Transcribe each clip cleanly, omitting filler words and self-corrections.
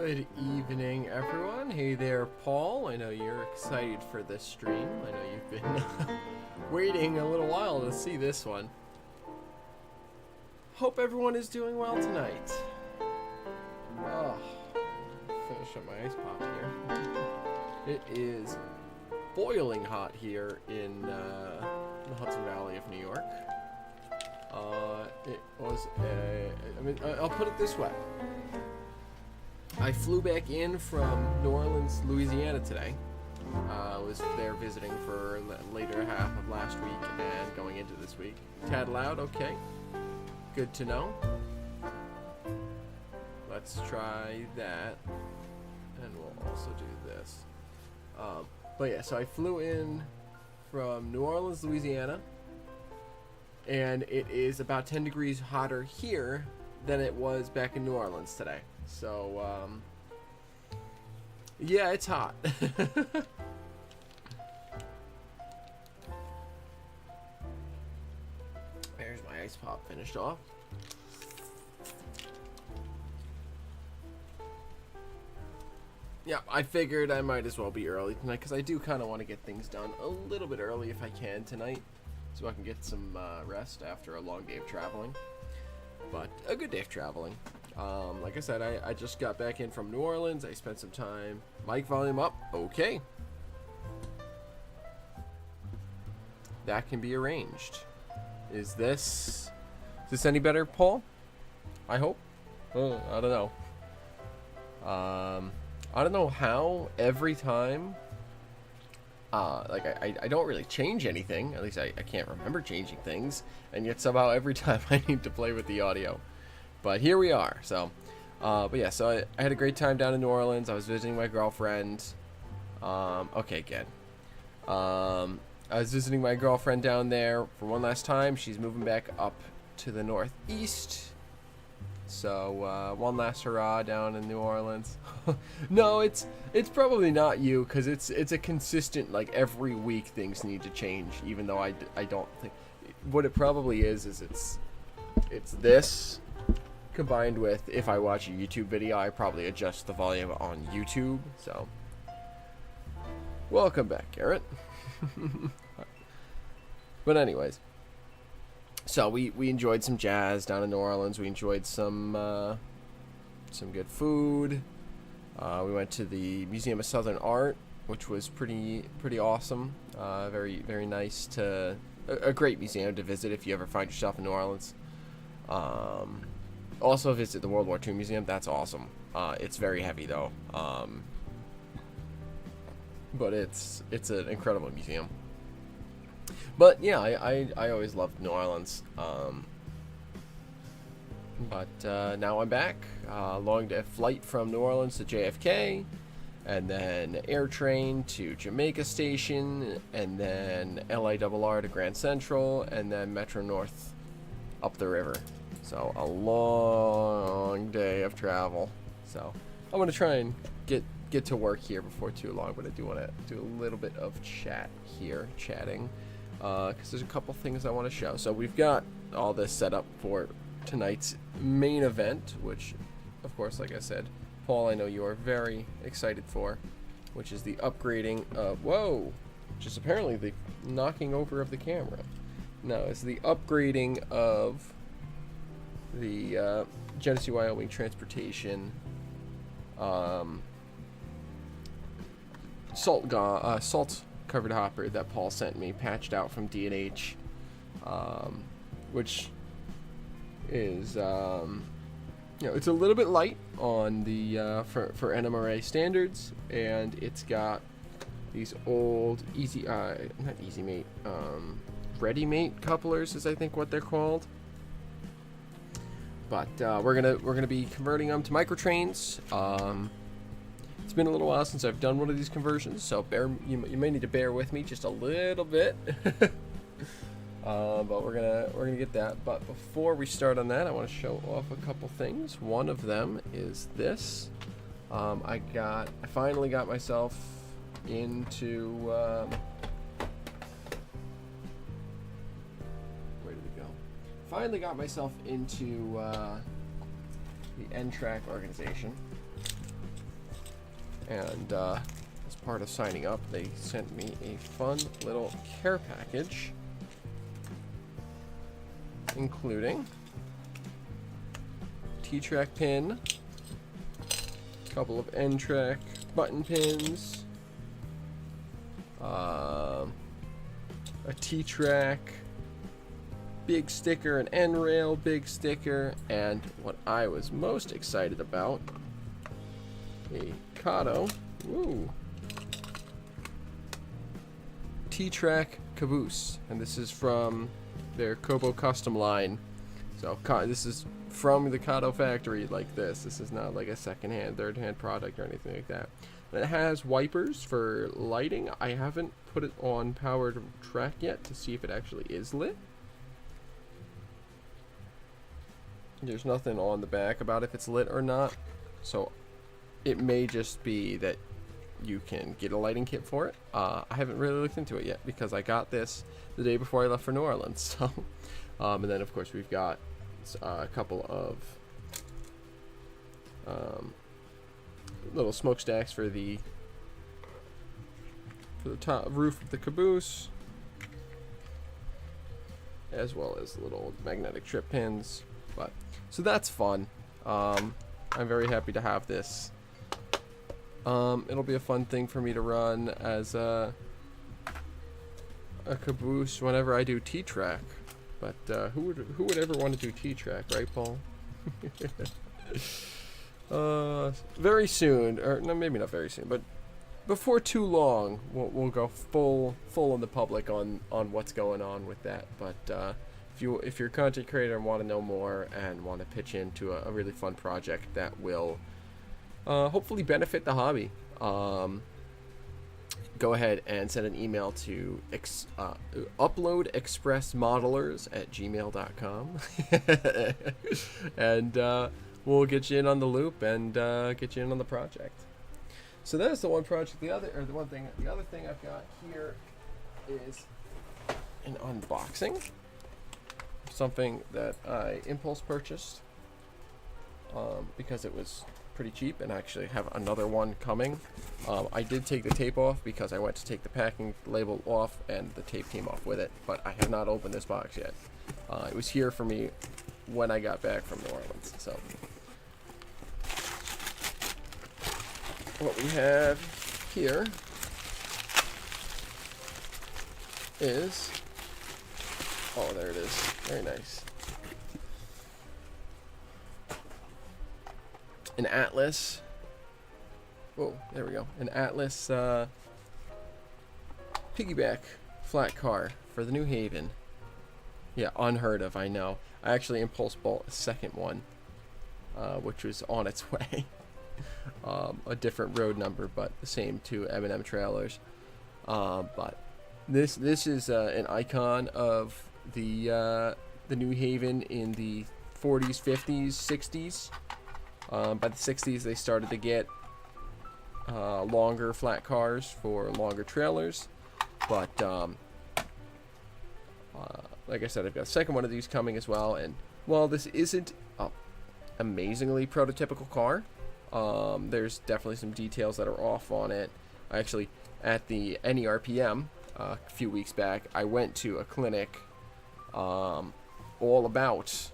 Good evening, everyone. Hey there, Paul. I know you're excited for this stream. I know you've been waiting a little while to see this one. Hope everyone is doing well tonight. Oh, finish up my ice pop here. It is boiling hot here in the Hudson Valley of New York. It was I'll put it this way. I flew back in from New Orleans, Louisiana today. Was there visiting for the later half of last week and going into this week. Tad loud, okay. Good to know. Let's try that. And we'll also do this. But yeah, so I flew in from New Orleans, Louisiana. And it is about 10 degrees hotter here than it was back in New Orleans today. So, yeah, it's hot. There's my ice pop finished off. Yeah, I figured I might as well be early tonight because I do kind of want to get things done a little bit early if I can tonight, so I can get some rest after a long day of traveling. But a good day of traveling. Like I said, I just got back in from New Orleans. I spent some time. Mic volume up. Okay. That can be arranged. Is this any better, Paul? I hope. I don't know. I don't know how every time. Like I don't really change anything. At least I can't remember changing things. And yet somehow every time I need to play with the audio. But here we are. So, but yeah, so I had a great time down in New Orleans. I was visiting my girlfriend. Okay, again. I was visiting my girlfriend down there for one last time. She's moving back up to the northeast. So, one last hurrah down in New Orleans. No, it's probably not you, because it's a consistent, like, every week things need to change, even though I don't think... What it probably is it's this... combined with, if I watch a YouTube video, I probably adjust the volume on YouTube, so. Welcome back, Garrett. But anyways. So, we enjoyed some jazz down in New Orleans. We enjoyed some good food. We went to the Museum of Southern Art, which was pretty awesome. Very, very nice to... A great museum to visit if you ever find yourself in New Orleans. Also visit the World War II Museum. That's awesome. It's very heavy though. But it's an incredible museum. But yeah, I always loved New Orleans. But now I'm back. Long day flight from New Orleans to JFK, and then air train to Jamaica Station, and then LIRR to Grand Central, and then Metro North up the river. So a long day of travel. So I'm gonna try and get to work here before too long, but I do want to do a little bit of chatting, because there's a couple things I want to show. So we've got all this set up for tonight's main event, which, of course, like I said, Paul, I know you are very excited for, which is the upgrading of which is apparently the knocking over of the camera. No, it's the upgrading of the Genesee, Wyoming transportation salt covered hopper that Paul sent me, patched out from D&H, which is it's a little bit light on the for NMRA standards, and it's got these old Ready Mate couplers is I think what they're called. But we're gonna be converting them to microtrains. It's been a little while since I've done one of these conversions, so you may need to bear with me just a little bit. But we're gonna get that. But before we start on that, I want to show off a couple things. One of them is this. I finally got myself into. Finally got myself into the N-Track organization. And as part of signing up, they sent me a fun little care package, including T-track pin, a couple of N-track button pins, a T-track big sticker, an N-rail big sticker, and what I was most excited about, a Kato T-track caboose, and this is from their Kobo custom line. So this is from the Kato factory. Like this is not like a second-hand, third-hand product or anything like that. And it has wipers for lighting. I haven't put it on powered track yet to see if it actually is lit. There's nothing on the back about if it's lit or not, so it may just be that you can get a lighting kit for it. I haven't really looked into it yet because I got this the day before I left for New Orleans. So, and then of course we've got a couple of little smokestacks for the top roof of the caboose, as well as little magnetic trip pins. But so that's fun. I'm very happy to have this. It'll be a fun thing for me to run as a caboose whenever I do T-track. But who would ever want to do T-track, right, Paul? Very soon, or no, maybe not very soon, but before too long, we'll go full in the public on what's going on with that. But if you're a content creator and want to know more and want to pitch into a really fun project that will hopefully benefit the hobby, go ahead and send an email to uploadexpressmodelers@gmail.com and we'll get you in on the loop and get you in on the project. So that is the one project. The other thing I've got here is an unboxing. Something that I impulse purchased because it was pretty cheap, and I actually have another one coming. I did take the tape off because I went to take the packing label off and the tape came off with it, but I have not opened this box yet. It was here for me when I got back from New Orleans. So what we have here is, oh, there it is. Very nice. An Atlas. Oh, there we go. An Atlas piggyback flat car for the New Haven. Yeah, unheard of, I know. I actually impulse bought a second one, which was on its way. A different road number, but the same two M&M trailers. But this is an icon of the New Haven in the 40s, 50s, 60s. By the 60s, they started to get longer flat cars for longer trailers. But like I said, I've got a second one of these coming as well. And while this isn't an amazingly prototypical car, there's definitely some details that are off on it. Actually, at the NERPM a few weeks back, I went to a clinic all about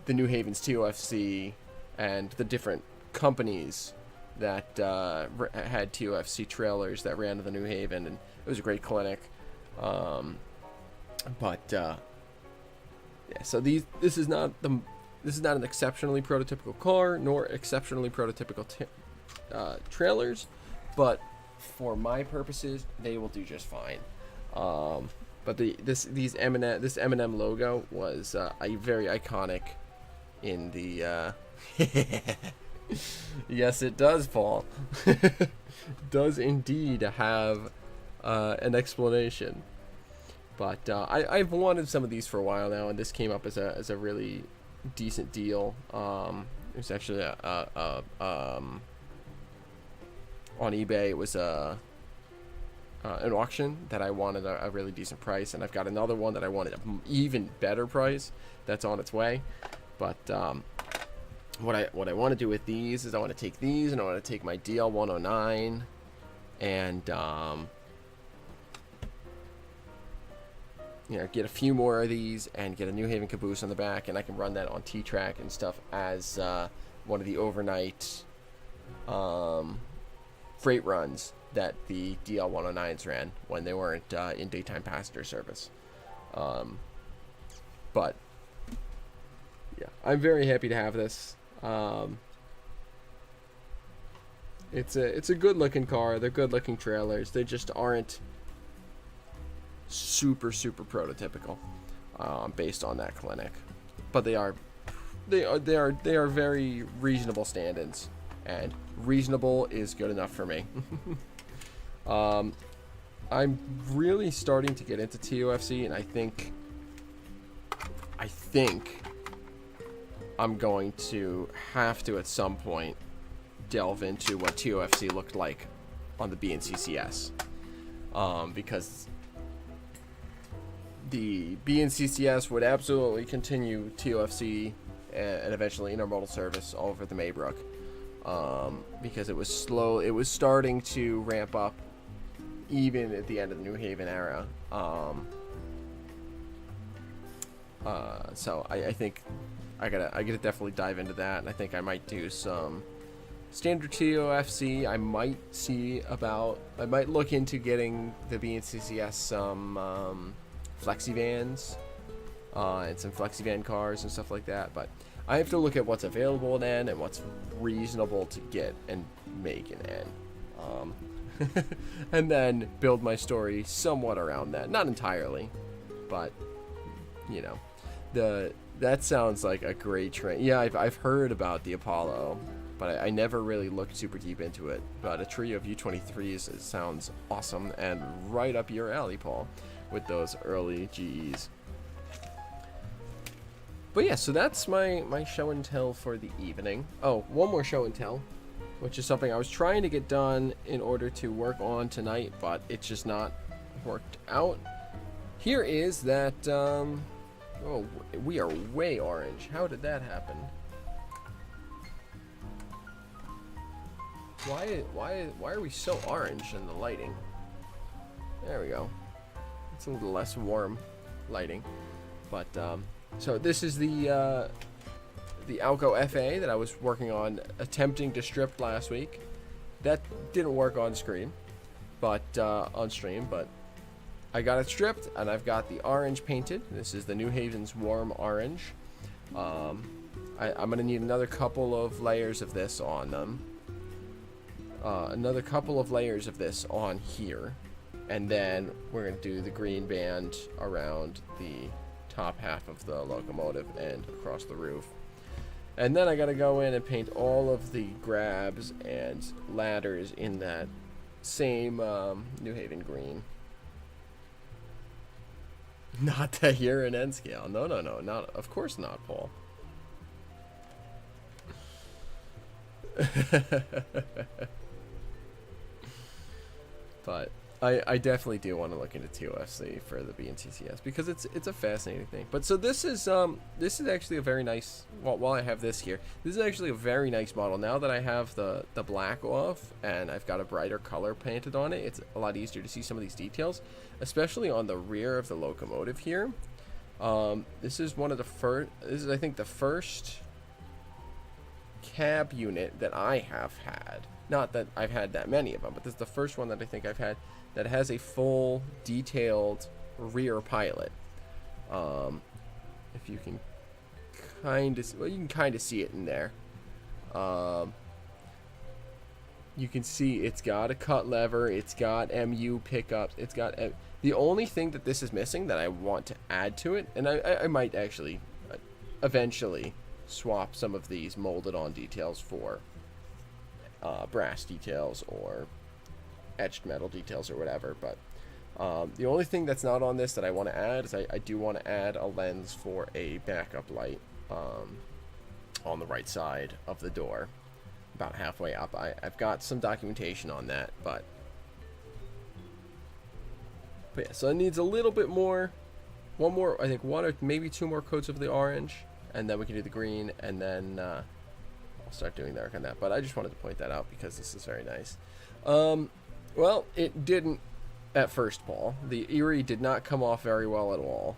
the New Haven's TOFC and the different companies that had TOFC trailers that ran to the New Haven, and it was a great clinic. Yeah, so this is not an exceptionally prototypical car, nor exceptionally prototypical trailers, but for my purposes, they will do just fine. But this M&M logo was very iconic in the. Yes, it does, Paul. Does indeed have an explanation. But I've wanted some of these for a while now, and this came up as a really decent deal. It was actually on eBay. It was an auction that I wanted a really decent price, and I've got another one that I wanted an even better price that's on its way. But what I want to do with these is I want to take these and I want to take my DL109 and you know, get a few more of these and get a New Haven caboose on the back, and I can run that on T-Track and stuff as one of the overnight freight runs that the DL109s ran when they weren't in daytime passenger service. But yeah, I'm very happy to have this. It's a good looking car. They're good looking trailers. They just aren't super prototypical based on that clinic, but they are very reasonable stand-ins, and reasonable is good enough for me. I'm really starting to get into TOFC, and I think I'm going to have to at some point delve into what TOFC looked like on the BNCCS, because the BNCCS would absolutely continue TOFC and eventually intermodal service all over the Maybrook, because it was starting to ramp up even at the end of the New Haven era. So I think I gotta definitely dive into that, and I think I might do some standard TOFC. I might look into getting the BNCCS some flexi vans and some flexi van cars and stuff like that, but I have to look at what's available then and what's reasonable to get and make and end, and then build my story somewhat around that. Not entirely, but you know, that sounds like a great train. Yeah, I've heard about the Apollo, but I never really looked super deep into it. But a trio of U23s, it sounds awesome and right up your alley, Paul, with those early GEs. But yeah, so that's my show and tell for the evening. Oh, one more show and tell, which is something I was trying to get done in order to work on tonight, but it's just not worked out. Here is that, oh, we are way orange. How did that happen? Why are we so orange in the lighting? There we go. It's a little less warm lighting, but so this is the Alco FA that I was working on, attempting to strip last week. That didn't work on screen, but on stream. But I got it stripped, and I've got the orange painted. This is the New Haven's warm orange. I'm gonna need another couple of layers of this on them. Another couple of layers of this on here, and then we're going to do the green band around the top half of the locomotive and across the roof. And then I got to go in and paint all of the grabs and ladders in that same New Haven green. Not the here and end scale. No, not, of course not, Paul. But I definitely do want to look into TOFC for the BNCCS because it's a fascinating thing. But so this is actually a very nice. While I have this here, this is actually a very nice model. Now that I have the black off and I've got a brighter color painted on it, it's a lot easier to see some of these details, especially on the rear of the locomotive here. This is one of the first. This is, I think, the first cab unit that I have had. Not that I've had that many of them, but this is the first one that I think I've had that has a full detailed rear pilot. If you can kind of, well, you can kind of see it in there. You can see it's got a cut lever, it's got MU pickups, it's got the only thing that this is missing that I want to add to it, and I might actually eventually swap some of these molded on details for brass details or etched metal details or whatever, but the only thing that's not on this that I want to add is I do want to add a lens for a backup light on the right side of the door, about halfway up. I've got some documentation on that, but yeah, so it needs a little bit more, one more, I think one or maybe two more coats of the orange, and then we can do the green, and then I'll start doing the work on that. But I just wanted to point that out because this is very nice. Well, it didn't at first, Paul. The Erie did not come off very well at all.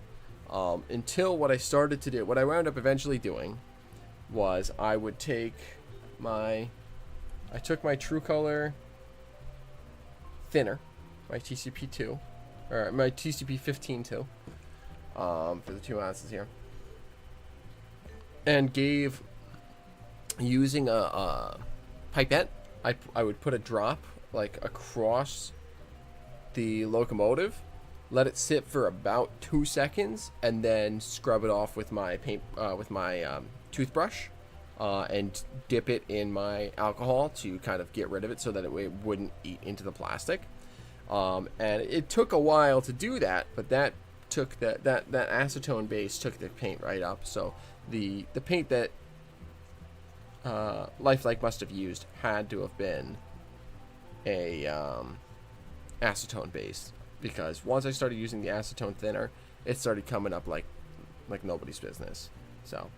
Until what I started to do, what I wound up eventually doing was I would take I took my True Color thinner, my TCP2, or my TCP 15.2, for the 2 ounces here, and gave, using a pipette, I would put a drop like across the locomotive, let it sit for about 2 seconds, and then scrub it off with my toothbrush, and dip it in my alcohol to kind of get rid of it so that it wouldn't eat into the plastic. And it took a while to do that, but that took that acetone base took the paint right up. So the paint that Lifelike must have used had to have been a acetone base, because once I started using the acetone thinner, it started coming up like nobody's business. So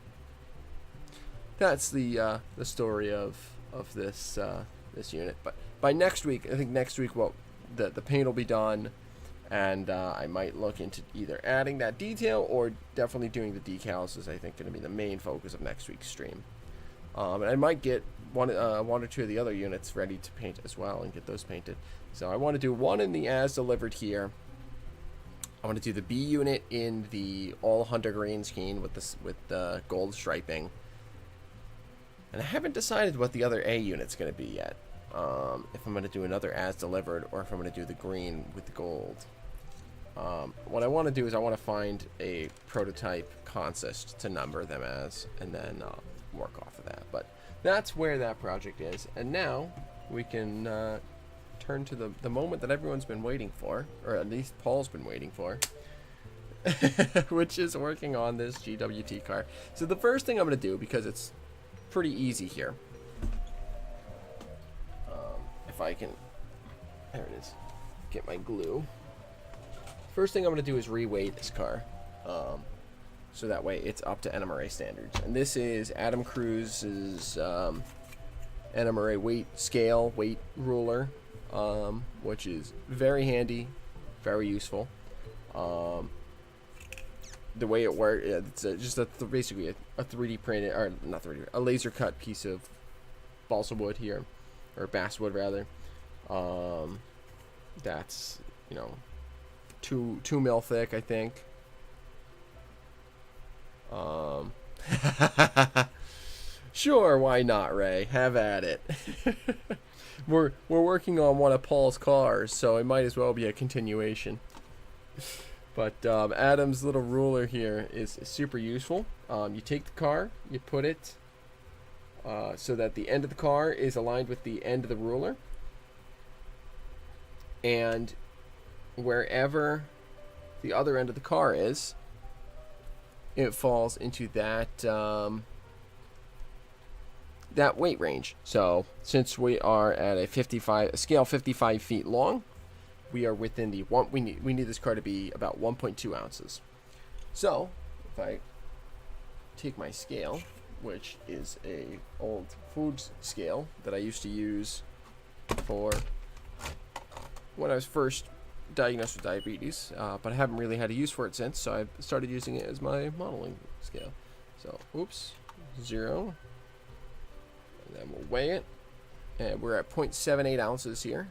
that's the story of this this unit. But by next week, I think next week, well, the paint will be done, and I might look into either adding that detail or definitely doing the decals, is I think going to be the main focus of next week's stream. And I might get one or two of the other units ready to paint as well and get those painted. So I want to do one in the as delivered here. I want to do the B unit in the all hunter green scheme with the gold striping. And I haven't decided what the other A unit's going to be yet. If I'm going to do another as delivered, or if I'm going to do the green with the gold. What I want to do is I want to find a prototype consist to number them as, and then work off of that. But that's where that project is. And now we can turn to the moment that everyone's been waiting for, or at least Paul's been waiting for, which is working on this GWT car. So the first thing I'm going to do, because it's pretty easy here, if I can, there it is, get my glue. First thing I'm going to do is re-weight this car, so that way it's up to NMRA standards. And this is Adam Cruz's NMRA weight ruler, which is very handy, very useful. The way it works, it's basically a 3D printed, or not 3D, a laser cut piece of balsa wood here, or basswood rather. That's, 2 mil thick, I think. Sure, why not, Ray? Have at it. We're working on one of Paul's cars, so it might as well be a continuation. But Adam's little ruler here is super useful. You take the car, you put it so that the end of the car is aligned with the end of the ruler, and wherever the other end of the car is, it falls into that that weight range. So since we are at a scale 55 feet long, we are within the one. We need this car to be about 1.2 ounces. So if I take my scale, which is a old food scale that I used to use for when I was first diagnosed with diabetes, but I haven't really had a use for it since, so I started using it as my modeling scale. So, oops, 0, and then we'll weigh it, and we're at 0.78 ounces here.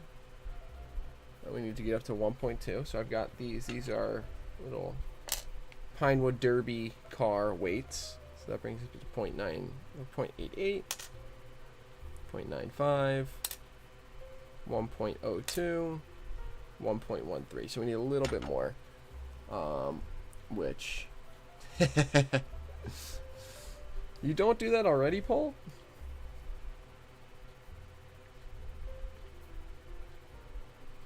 And we need to get up to 1.2, so I've got these are little Pinewood Derby car weights, so that brings us to 0.9, 0.88, 0.95, 1.02, 1.13. So we need a little bit more, which you don't do that already, Paul?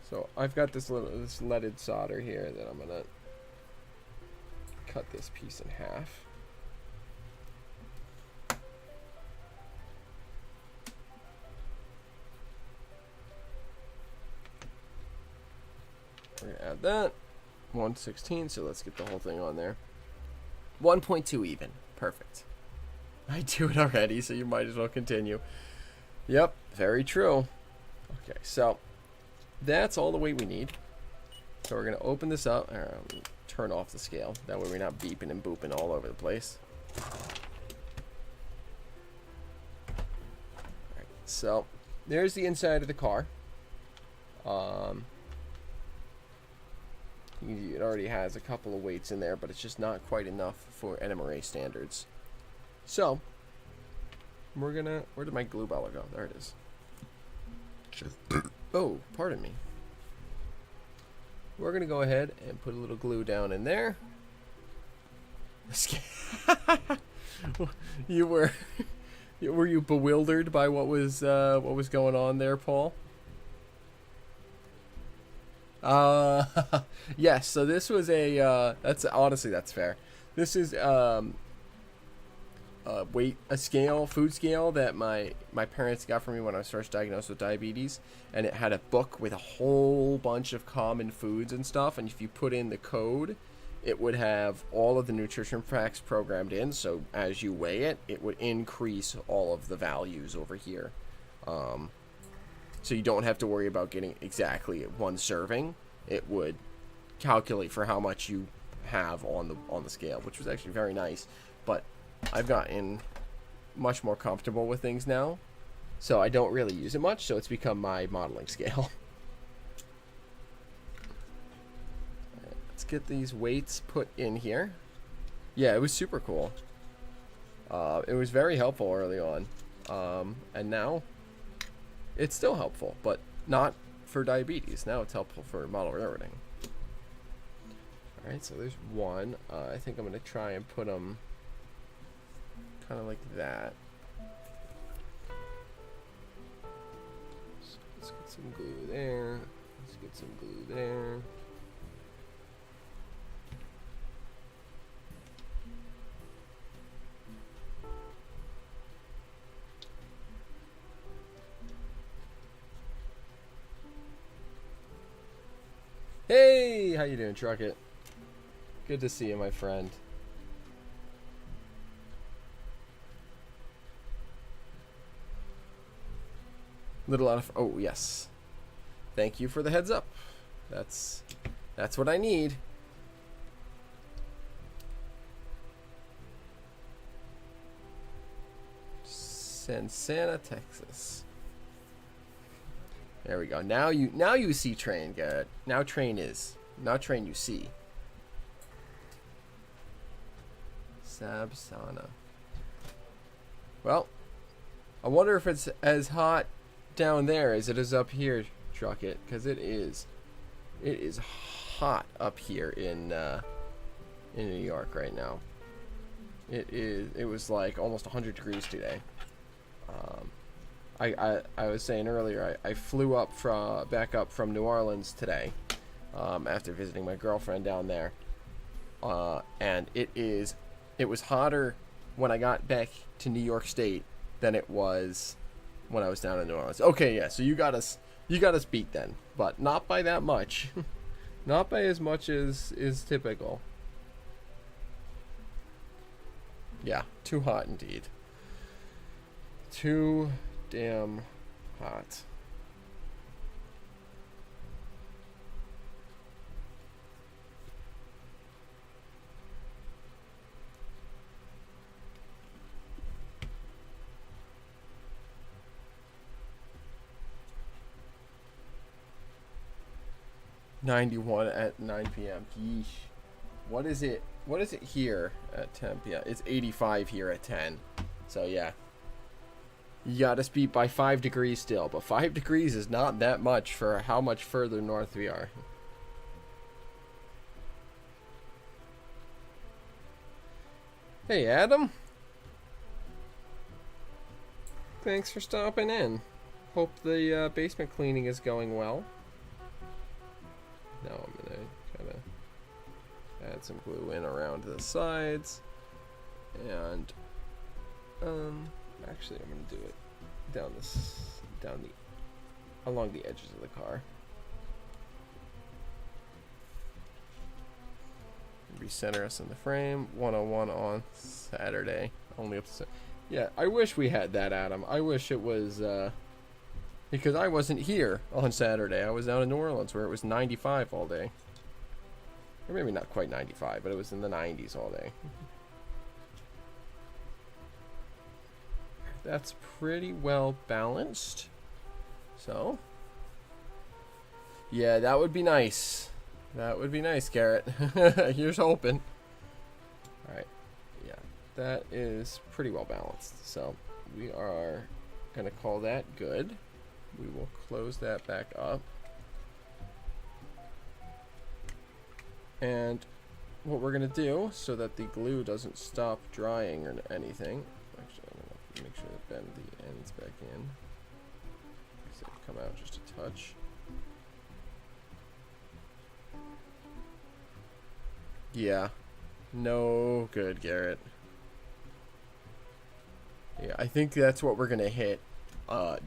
So I've got this leaded solder here that I'm gonna cut this piece in half. We're gonna add that 1/16, so let's get the whole thing on there. 1.2 even, perfect. I do it already, so you might as well continue. Yep, very true. Okay, so that's all the weight we need. So we're going to open this up. Turn off the scale. That way we're not beeping and booping all over the place. Alright, so there's the inside of the car. It already has a couple of weights in there, but it's just not quite enough for NMRA standards. So we're gonna, where did my glue bottle go? There it is. Oh, pardon me. We're gonna go ahead and put a little glue down in there. Were you bewildered by what was going on there, Paul? Yes, so this was a that's honestly, that's fair. This is a scale, food scale that my parents got for me when I was first diagnosed with diabetes, and it had a book with a whole bunch of common foods and stuff, and if you put in the code, it would have all of the nutrition facts programmed in, so as you weigh it, it would increase all of the values over here. So you don't have to worry about getting exactly one serving. It would calculate for how much you have on the scale, which was actually very nice. But I've gotten much more comfortable with things now, so I don't really use it much, so it's become my modeling scale. Let's get these weights put in here. Yeah, it was super cool. It was very helpful early on, and now it's still helpful, but not for diabetes. Now it's helpful for model railroading. Alright, so there's one. I think I'm going to try and put them kind of like that. So let's get some glue there. Let's get some glue there. Hey, how you doing, Truckett? Good to see you, my friend. Little out of, oh yes, thank you for the heads up. That's what I need. Santa, Texas. There we go. Now you see train, good. Now train you see. Sabsana. Well, I wonder if it's as hot down there as it is up here, Truckett, because it is hot up here in New York right now. It was like almost 100 degrees today. I was saying earlier, I flew up back up from New Orleans today, after visiting my girlfriend down there, and it was hotter when I got back to New York State than it was when I was down in New Orleans. Okay, yeah, so you got us beat then, but not by that much, not by as much as is typical. Yeah, too hot indeed. Too damn hot. $91 at 9 p.m. Yeesh. What is it here at 10 p.m.? It's 85 here at 10. So yeah. You got us beat by 5 degrees still, but 5 degrees is not that much for how much further north we are. Hey, Adam. Thanks for stopping in. Hope the basement cleaning is going well. Now I'm gonna kind of add some glue in around the sides, and actually I'm gonna do it along the edges of the car. Recenter us in the frame. 101 on Saturday. Only up to Yeah, I wish we had that, Adam. I wish it was, because I wasn't here on Saturday. I was out in New Orleans where it was 95 all day. Or maybe not quite 95, but it was in the 90s all day. That's pretty well balanced. So, yeah, that would be nice. That would be nice, Garrett. Here's hoping. Alright, yeah, that is pretty well balanced. So, we are going to call that good. We will close that back up. And what we're going to do, so that the glue doesn't stop drying or anything, actually, I'm going to make sure to bend the ends back in. So come out just a touch. Yeah. No good, Garrett. Yeah, I think that's what we're going to hit.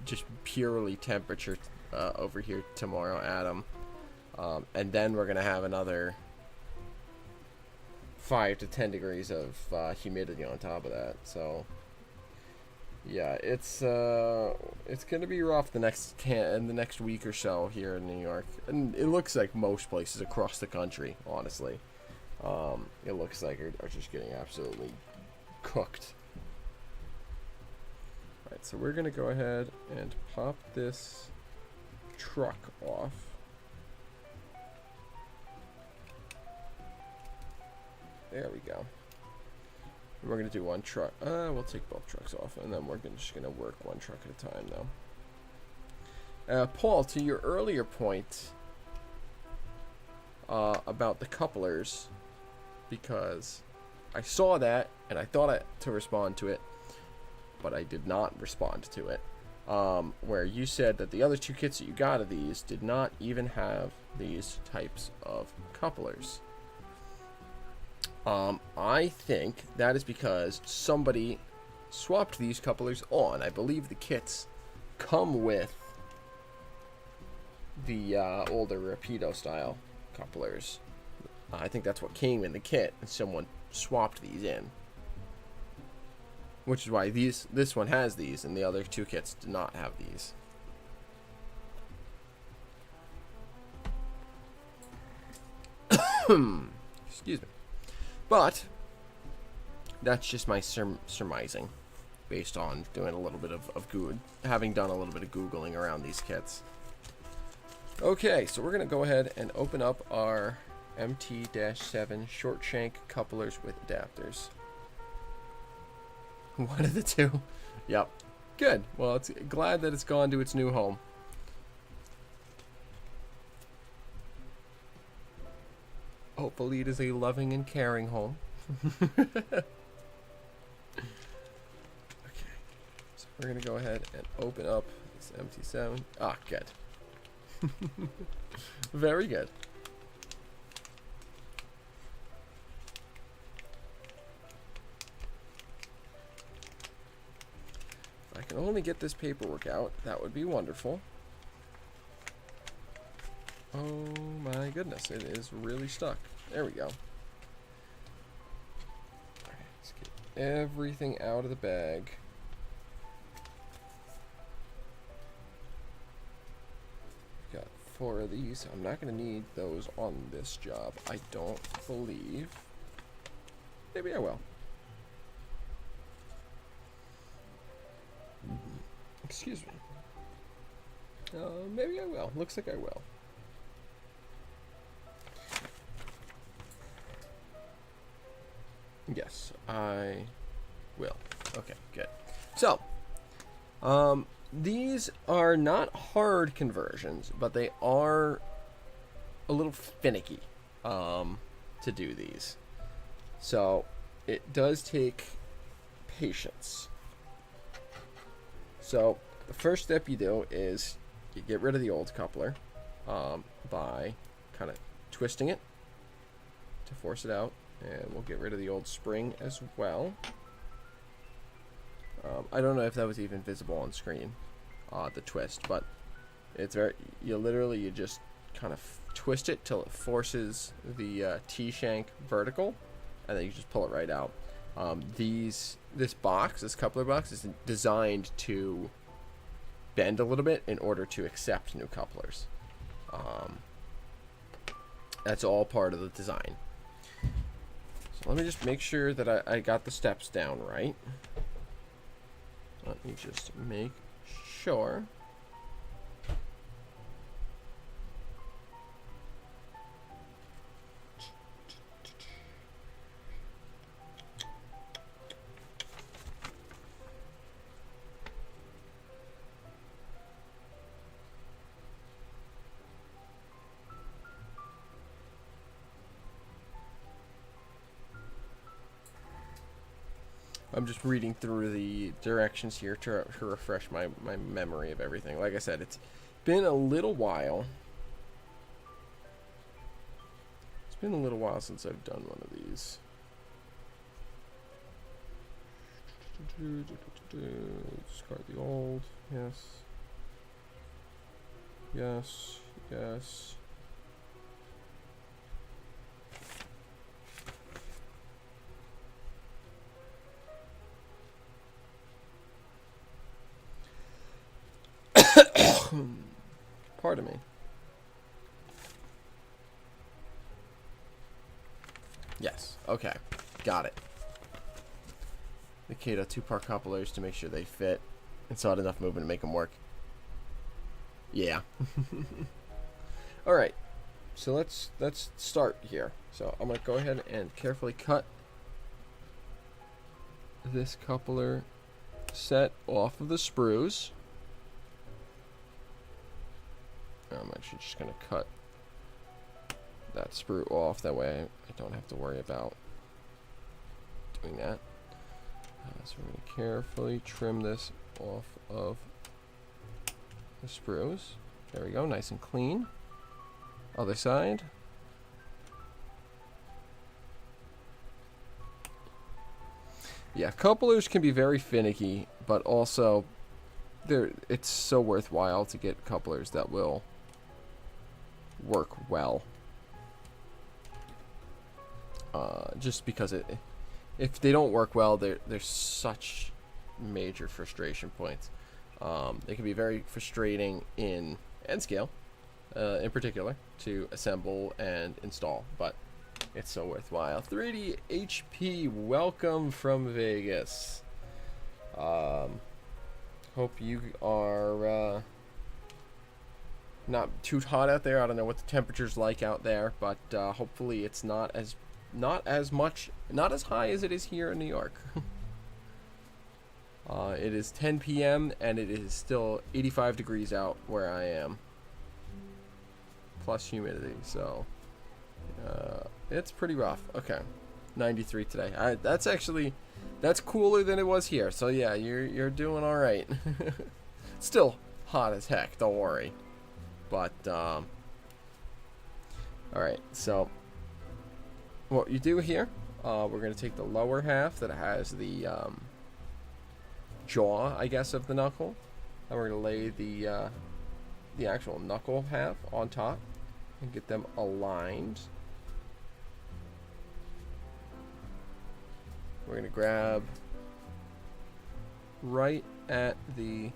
Just purely temperature over here tomorrow, Adam. And then we're going to have another 5 to 10 degrees of humidity on top of that. So, yeah, it's going to be rough in the next week or so here in New York. And it looks like most places across the country, honestly. It looks like are just getting absolutely cooked. Alright, so we're going to go ahead and pop this truck off. There we go. And we're going to do one truck. We'll take both trucks off, and then we're just going to work one truck at a time now. Paul, to your earlier point about the couplers, because I saw that, and I thought to respond to it, but I did not respond to it. Where you said that the other two kits that you got of these did not even have these types of couplers. I think that is because somebody swapped these couplers on. I believe the kits come with the older Rapido style couplers. I think that's what came in the kit, and someone swapped these in. Which is why this one has these, and the other two kits do not have these. Excuse me. But that's just my surmising, based on doing a little bit of having done a little bit of Googling around these kits. Okay, so we're going to go ahead and open up our MT-7 short shank couplers with adapters. One of the two. Yep. Good. Well, it's glad that it's gone to its new home. Hopefully it is a loving and caring home. Okay. So we're going to go ahead and open up this MT-7. Ah, good. Very good. If I can only get this paperwork out, that would be wonderful. Oh my goodness, it is really stuck. There we go. Alright, let's get everything out of the bag. Got 4 of these. I'm not going to need those on this job, I don't believe. Maybe I will. Excuse me. Maybe I will. Looks like I will. Yes, I will. Okay, good. So, these are not hard conversions, but they are a little finicky to do these. So, it does take patience. So, the first step you do is you get rid of the old coupler by kind of twisting it to force it out. And we'll get rid of the old spring as well. I don't know if that was even visible on screen, the twist, but it's you just kind of twist it till it forces the T-shank vertical, and then you just pull it right out. This box, this coupler box, is designed to bend a little bit in order to accept new couplers. That's all part of the design. So let me just make sure that I got the steps down right. Let me just make sure. I'm just reading through the directions here to refresh my memory of everything. Like I said, it's been a little while. It's been a little while since I've done one of these. Discard the old. Yes. Yes. Yes. Pardon me. Yes. Okay. Got it. The Kato 2-part couplers to make sure they fit and saw enough movement to make them work. Yeah. All right. So let's start here. So I'm gonna go ahead and carefully cut this coupler set off of the sprues. I'm actually just going to cut that sprue off. That way I don't have to worry about doing that. So we're going to carefully trim this off of the sprues. There we go. Nice and clean. Other side. Yeah, couplers can be very finicky, but also it's so worthwhile to get couplers that will work well. Just because if they don't work well, there's such major frustration points. They can be very frustrating in N-scale, in particular, to assemble and install, but it's so worthwhile. 3D HP, welcome from Vegas. Hope you are not too hot out there. I don't know what the temperature's like out there, but hopefully it's not as high as it is here in New York. It is 10 p.m. and it is still 85 degrees out where I am, plus humidity. So it's pretty rough. Okay, 93 today. That's cooler than it was here. So yeah, you're doing all right. Still hot as heck. Don't worry. But all right. So what you do here, we're gonna take the lower half that has the jaw, I guess, of the knuckle, and we're gonna lay the actual knuckle half on top and get them aligned. We're gonna grab right at the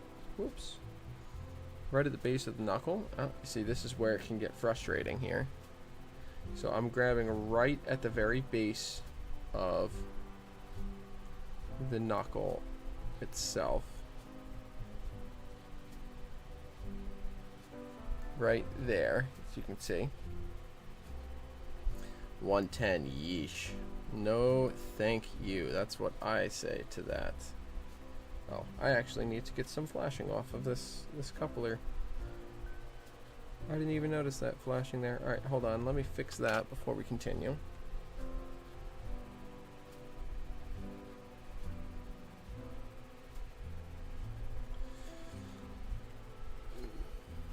base of the knuckle. Oh, see, this is where it can get frustrating here. So I'm grabbing right at the very base of the knuckle itself. Right there, as you can see. 110, yeesh. No, thank you. That's what I say to that. Oh, I actually need to get some flashing off of this coupler. I didn't even notice that flashing there. Alright, hold on. Let me fix that before we continue.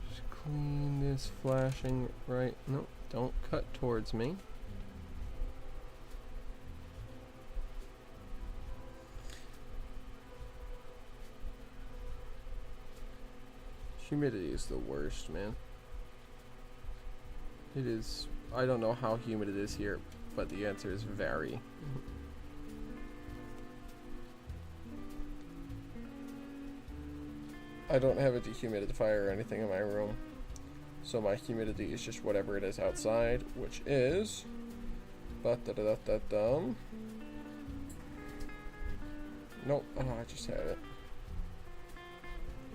Just clean this flashing right. Nope, don't cut towards me. Humidity is the worst, man. It is. I don't know how humid it is here, but the answer is very. I don't have a dehumidifier or anything in my room. So my humidity is just whatever it is outside, which is... Nope, I just had it.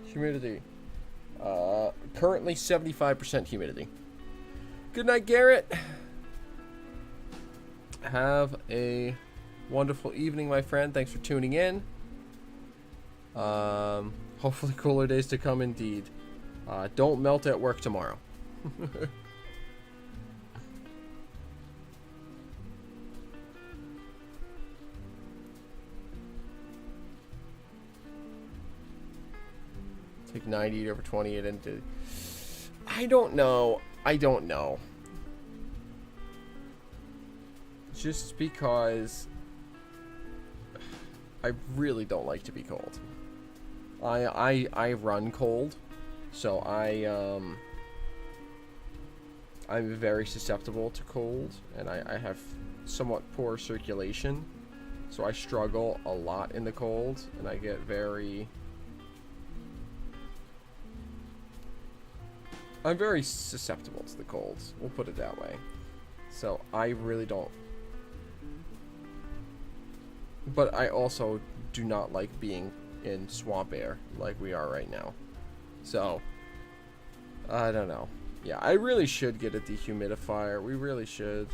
Humidity. Currently 75% humidity. Good night, Garrett. Have a wonderful evening, my friend. Thanks for tuning in. Hopefully cooler days to come indeed. Don't melt at work tomorrow. Take 98 over 28 into... I don't know. Just because I really don't like to be cold. I run cold, so I'm very susceptible to cold, and I have somewhat poor circulation, so I struggle a lot in the cold, and I get I'm very susceptible to the colds, we'll put it that way. So I really don't. But I also do not like being in swamp air like we are right now. So, I don't know. Yeah, I really should get a dehumidifier. We really should.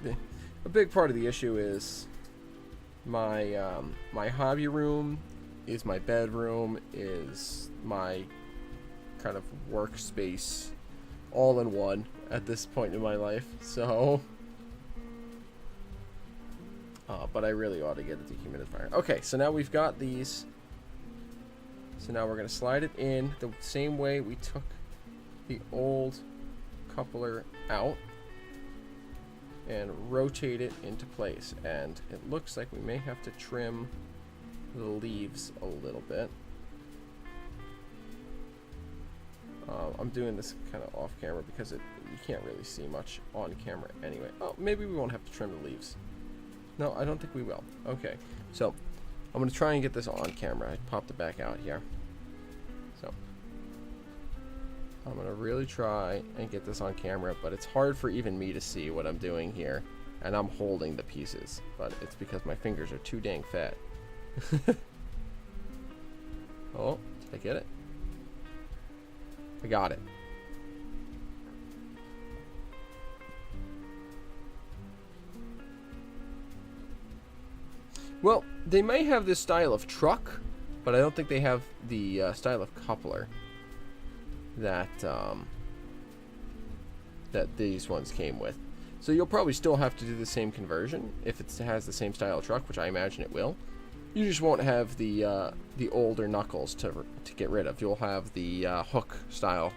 A big part of the issue is my my hobby room is my bedroom, is my kind of workspace all in one at this point in my life. So... but I really ought to get a dehumidifier. Okay, so now we've got these. So now we're going to slide it in the same way we took the old coupler out and rotate it into place. And it looks like we may have to trim the leaves a little bit. I'm doing this kind of off camera because you can't really see much on camera anyway. Oh, maybe we won't have to trim the leaves. No, I don't think we will. Okay, so I'm going to try and get this on camera. I popped it back out here. So I'm going to really try and get this on camera, but it's hard for even me to see what I'm doing here. And I'm holding the pieces, but it's because my fingers are too dang fat. Oh, did I get it? I got it. Well, they may have this style of truck, but I don't think they have the style of coupler that that these ones came with. So you'll probably still have to do the same conversion if it has the same style of truck, which I imagine it will. You just won't have the older knuckles to get rid of. You'll have the hook style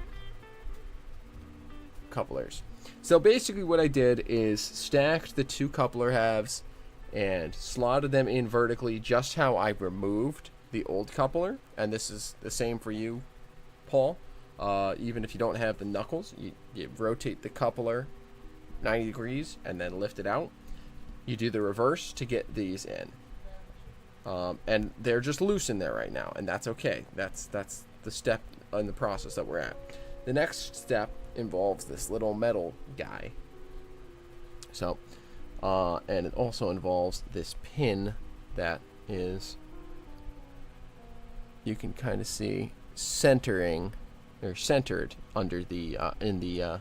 couplers. So basically what I did is stacked the two coupler halves and slotted them in vertically just how I removed the old coupler. And this is the same for you, Paul. Even if you don't have the knuckles, you rotate the coupler 90 degrees and then lift it out. You do the reverse to get these in. And they're just loose in there right now, and that's okay. That's the step in the process that we're at. The next step involves this little metal guy. So, and it also involves this pin that is, you can kind of see centered under the in the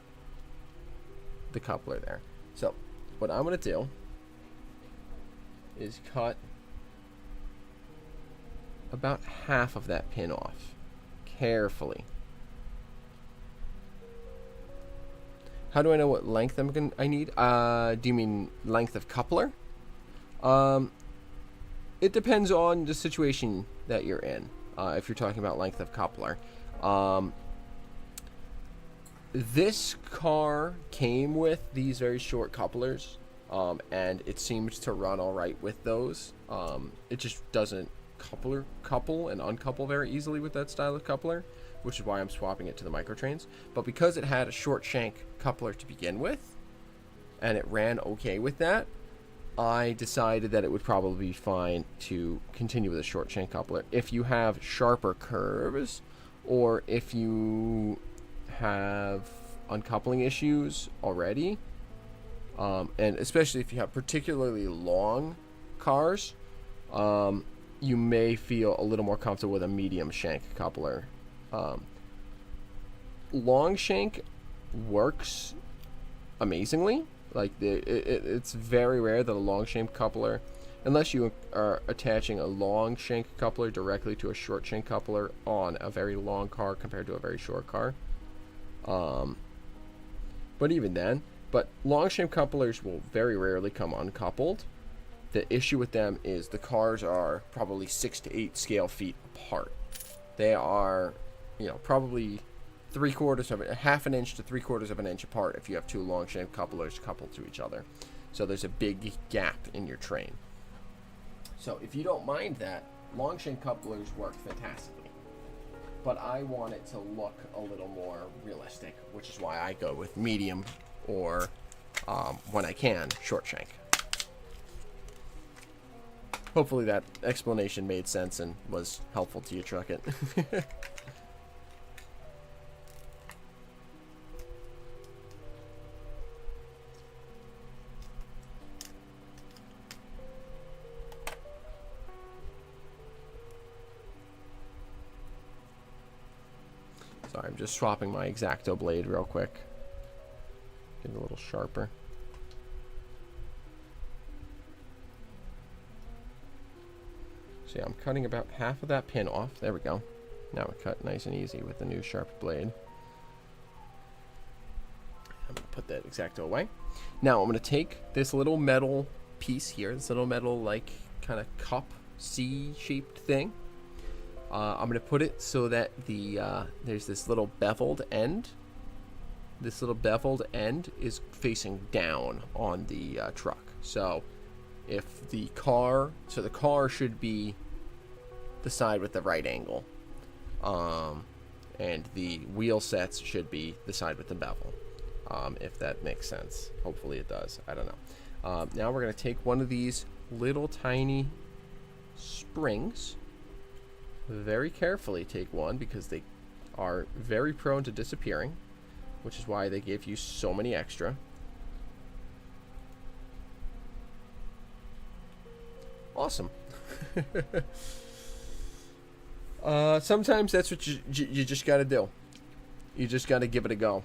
coupler there. So, what I'm gonna do is cut about half of that pin off carefully. How do I know what length I need? Do you mean length of coupler? It depends on the situation that you're in. If you're talking about length of coupler. This car came with these very short couplers, and it seems to run all right with those. It just doesn't couple and uncouple very easily with that style of coupler, which is why I'm swapping it to the microtrains. But because it had a short shank coupler to begin with, and it ran okay with that, I decided that it would probably be fine to continue with a short shank coupler. If you have sharper curves or if you have uncoupling issues already, and especially if you have particularly long cars, you may feel a little more comfortable with a medium shank coupler. Long shank works amazingly. Like it's very rare that a long shank coupler, unless you are attaching a long shank coupler directly to a short shank coupler on a very long car compared to a very short car. But even then, long shank couplers will very rarely come uncoupled. The issue with them is the cars are probably 6 to 8 scale feet apart. They are, probably 3/4 of it, half an inch to 3/4 of an inch apart if you have two long shank couplers coupled to each other. So there's a big gap in your train. So if you don't mind that, long shank couplers work fantastically. But I want it to look a little more realistic, which is why I go with medium or, when I can, short shank. Hopefully that explanation made sense and was helpful to you, Truck It. Sorry, I'm just swapping my X-Acto blade real quick. Get it a little sharper. So yeah, I'm cutting about half of that pin off. There we go. Now we cut nice and easy with the new sharp blade. I'm going to put that X-Acto away. Now I'm going to take this little metal piece here, this little metal like kind of cup C-shaped thing. I'm going to put it so that there's this little beveled end. This little beveled end is facing down on the truck. So if the car should be the side with the right angle, and the wheel sets should be the side with the bevel, if that makes sense. Hopefully it does. I don't know. Now we're going to take one of these little tiny springs, very carefully take one because they are very prone to disappearing, which is why they give you so many extra. Awesome. Sometimes that's what you just got to do. You just got to give it a go.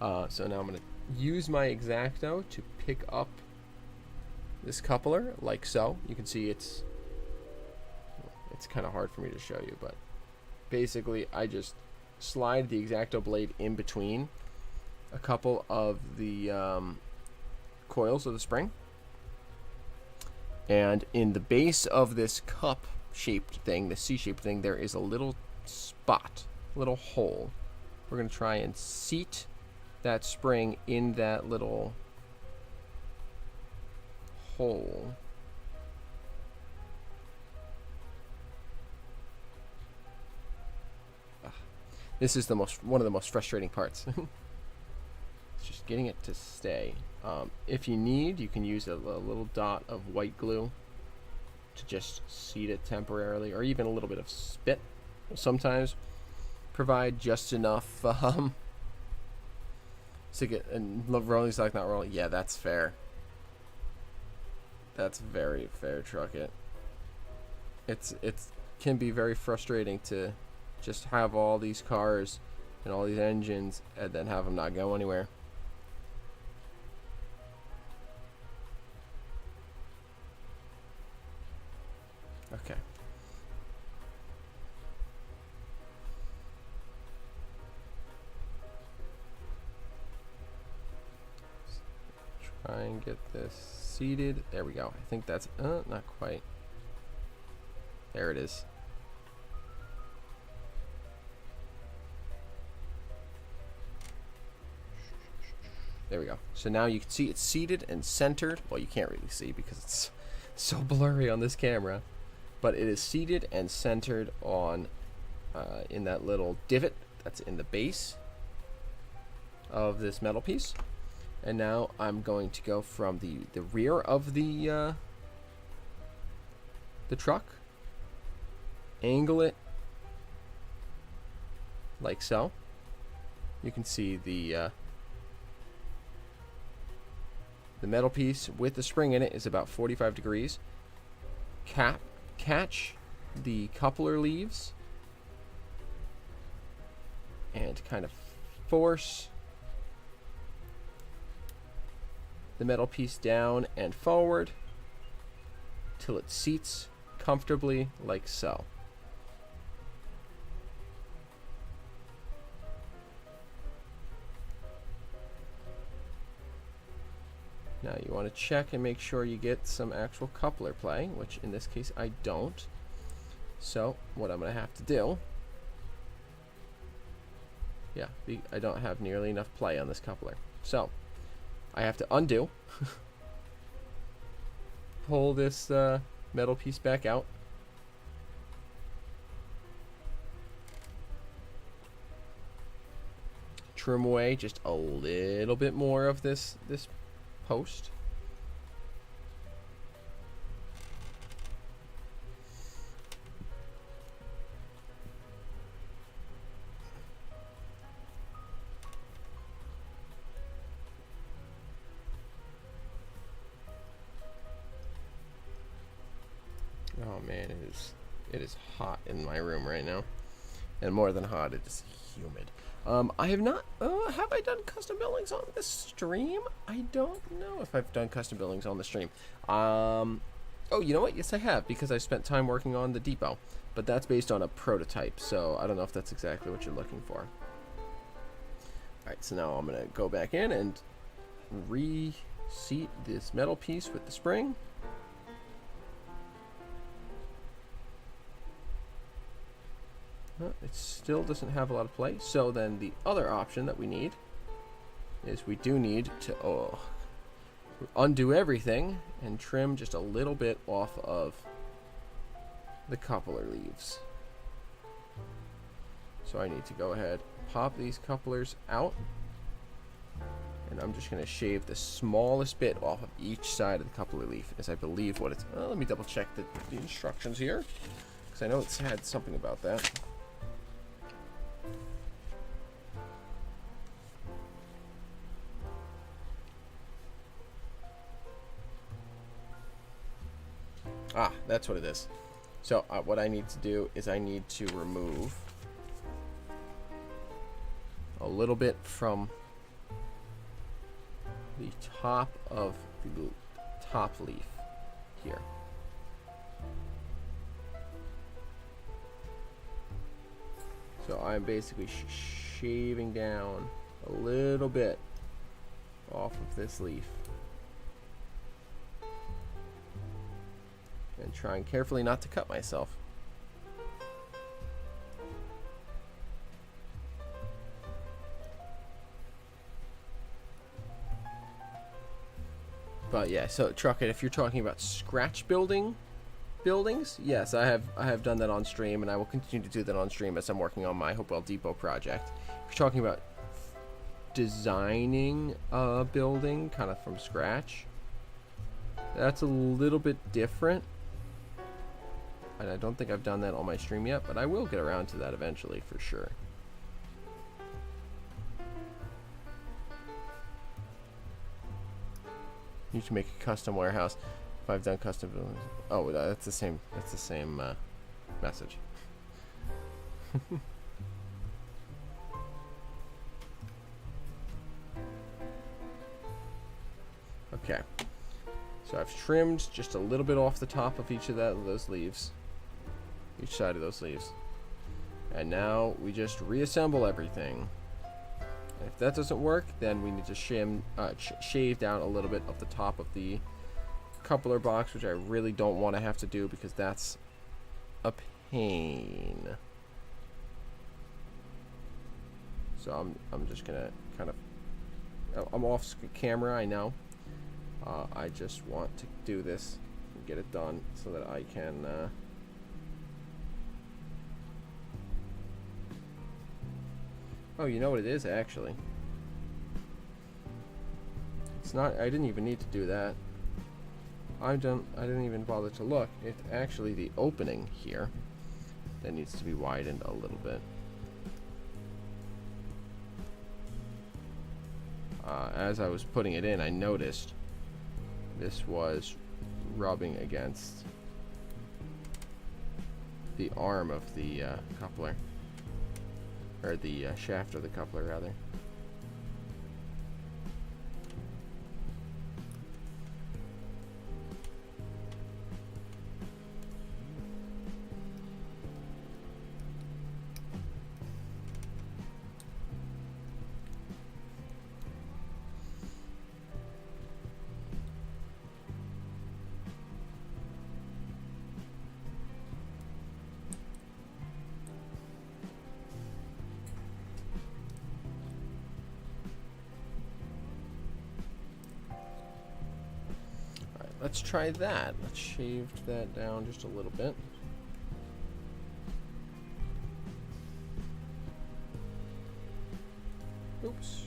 So now I'm going to use my X-Acto to pick up this coupler like so. You can see it's kind of hard for me to show you, but basically I just slide the X-Acto blade in between a couple of the coils of the spring. And in the base of this cup-shaped thing, the C-shaped thing, there is a little spot, a little hole. We're going to try and seat that spring in that little hole. This is one of the most frustrating parts. It's just getting it to stay. If you need, you can use a little dot of white glue to just seat it temporarily, or even a little bit of spit will sometimes provide just enough to get, and rolling stock not rolling. Yeah, that's fair. That's very fair, Truck It. It can be very frustrating to just have all these cars and all these engines and then have them not go anywhere. Okay. Try and get this seated. There we go. I think that's not quite. There it is. There we go. So now you can see it's seated and centered. Well, you can't really see because it's so blurry on this camera. But it is seated and centered on in that little divot that's in the base of this metal piece. And now I'm going to go from the rear of the truck, angle it like so. You can see the metal piece with the spring in it is about 45 degrees. Catch the coupler leaves and kind of force the metal piece down and forward till it seats comfortably like so. Now you want to check and make sure you get some actual coupler play, which in this case I don't. So what I'm going to have to do, yeah, I don't have nearly enough play on this coupler. So I have to undo, pull this metal piece back out, trim away just a little bit more of this post. Oh man, it is hot in my room right now, and more than hot, it is humid. I have not. Have I done custom buildings on this stream? I don't know if I've done custom buildings on the stream. Oh, you know what? Yes, I have, because I spent time working on the depot, but that's based on a prototype, so I don't know if that's exactly what you're looking for. All right, so now I'm gonna go back in and reseat this metal piece with the spring. It still doesn't have a lot of play, so then the other option that we need is we do need to undo everything and trim just a little bit off of the coupler leaves. So I need to go ahead, pop these couplers out, and I'm just going to shave the smallest bit off of each side of the coupler leaf, as I believe what it's... let me double check the instructions here, because I know it's had something about that. Ah, that's what it is. So what I need to do is I need to remove a little bit from the top of the top leaf here. So I'm basically shaving down a little bit off of this leaf. And trying carefully not to cut myself. But yeah, so Truckit, if you're talking about scratch buildings, yes, I have done that on stream, and I will continue to do that on stream as I'm working on my Hopewell Depot project. If you're talking about designing a building kind of from scratch, that's a little bit different. And I don't think I've done that on my stream yet, but I will get around to that eventually for sure. You should make a custom warehouse. If I've done custom buildings, oh, that's the same. That's the same message. Okay, so I've trimmed just a little bit off the top of each of those leaves. Each side of those leaves. And now we just reassemble everything. And if that doesn't work, then we need to shave down a little bit of the top of the coupler box, which I really don't want to have to do because that's a pain. So I'm just gonna kind of, I'm off camera, I know. I just want to do this and get it done so that I can oh, you know what it is actually? It's not, I didn't even need to do that. I didn't even bother to look. It's actually the opening here that needs to be widened a little bit. as I was putting it in, I noticed this was rubbing against the arm of the coupler, or the shaft of the coupler rather. Let's try that. Let's shave that down just a little bit. Oops.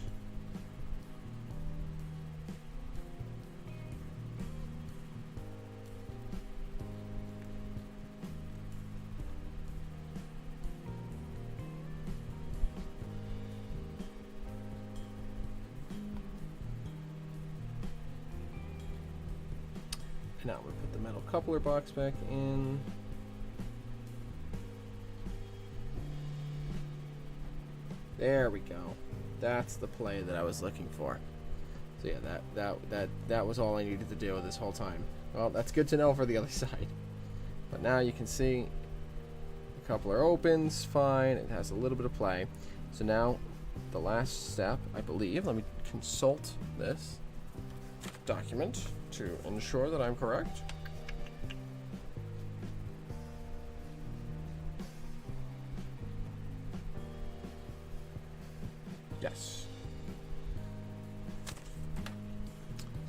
Now we put the metal coupler box back in. There we go. That's the play that I was looking for. So yeah, that was all I needed to do this whole time. Well, that's good to know for the other side. But now you can see the coupler opens fine. It has a little bit of play. So now the last step, I believe, let me consult this document to ensure that I'm correct. Yes.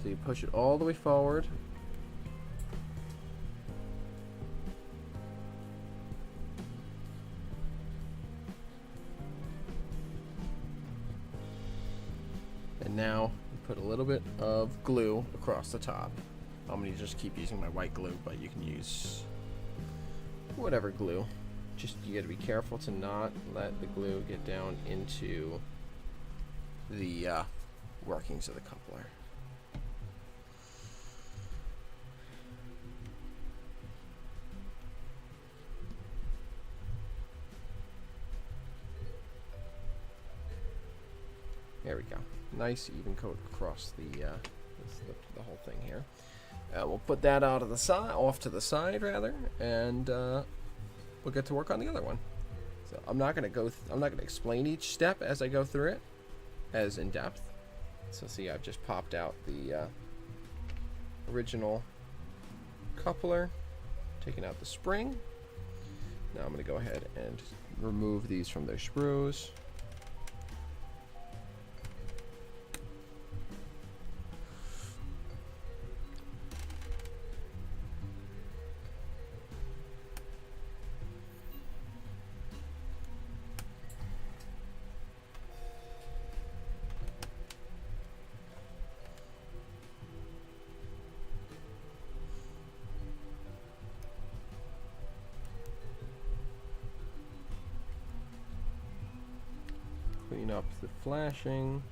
So you push it all the way forward. And now put a little bit of glue across the top. I'm going to just keep using my white glue, but you can use whatever glue. Just you got to be careful to not let the glue get down into the workings of the coupler. There we go. Nice even coat across the whole thing here. We'll put that out of the side, off to the side rather, and we'll get to work on the other one. So I'm not gonna explain each step as I go through it, as in depth. So see, I've just popped out the original coupler, taking out the spring. Now I'm gonna go ahead and remove these from their screws. Clean up the flashing.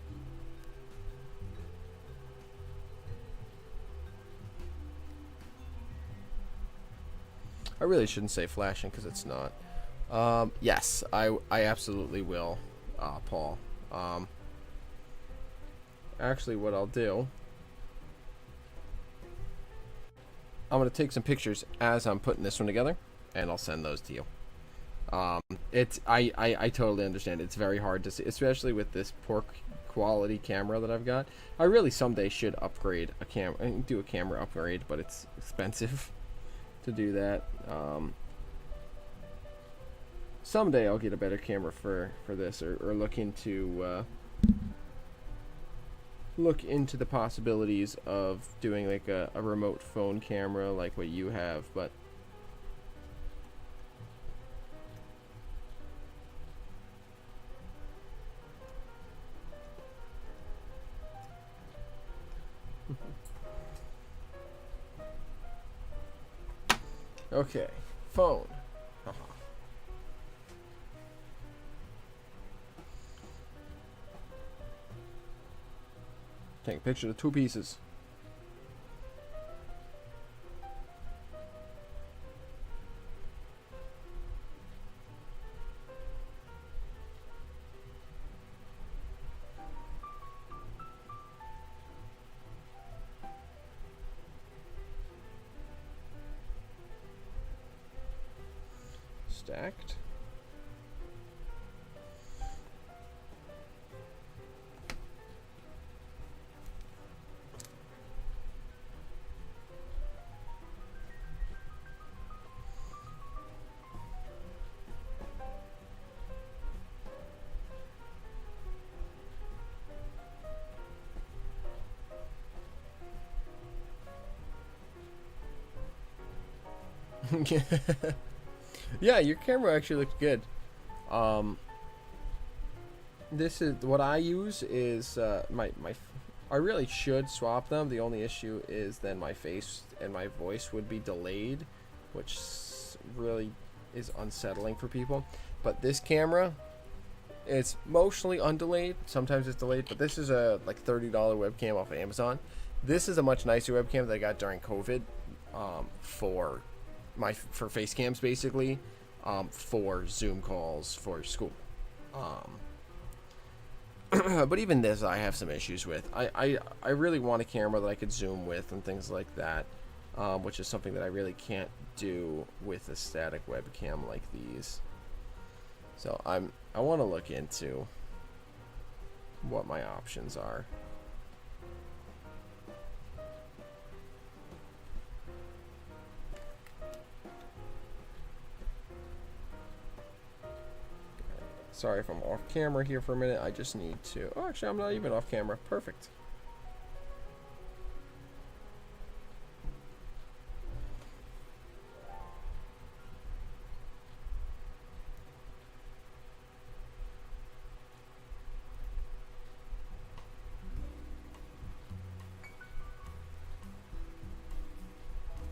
I really shouldn't say flashing because it's not. Yes, I absolutely will, Paul. Actually, what I'll do, I'm going to take some pictures as I'm putting this one together, and I'll send those to you. I totally understand. It's very hard to see, especially with this poor quality camera that I've got. I really someday should upgrade a camera, do a camera upgrade, but it's expensive to do that. Someday I'll get a better camera for this, or look into the possibilities of doing like a remote phone camera like what you have, but okay, phone. Take a picture of the 2 pieces. Stacked. Yeah, your camera actually looked good. This is what I use is I really should swap them. The only issue is then my face and my voice would be delayed, which really is unsettling for people. But this camera, it's mostly undelayed. Sometimes it's delayed, but this is a like $30 webcam off of Amazon. This is a much nicer webcam that I got during COVID for face cams, basically, for Zoom calls for school. But even this I have some issues with. I really want a camera that I could zoom with and things like that, which is something that I really can't do with a static webcam like these. So I want to look into what my options are. Sorry if I'm off camera here for a minute. I just need to... Oh, actually, I'm not even off camera. Perfect.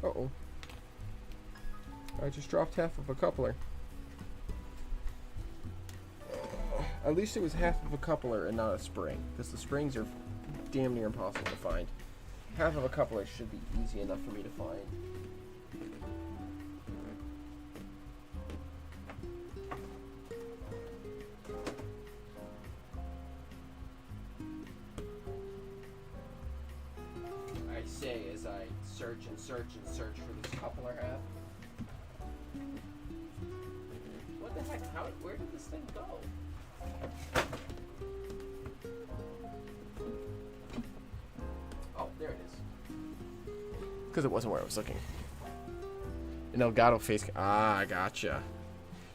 Uh-oh. I just dropped half of a coupler. At least it was half of a coupler and not a spring, because the springs are damn near impossible to find. Half of a coupler should be easy enough for me to find. I say as I search and search and search for this coupler half. What the heck? Where did this thing go? Oh, there it is. Because it wasn't where I was looking. An Elgato face. Ah, gotcha.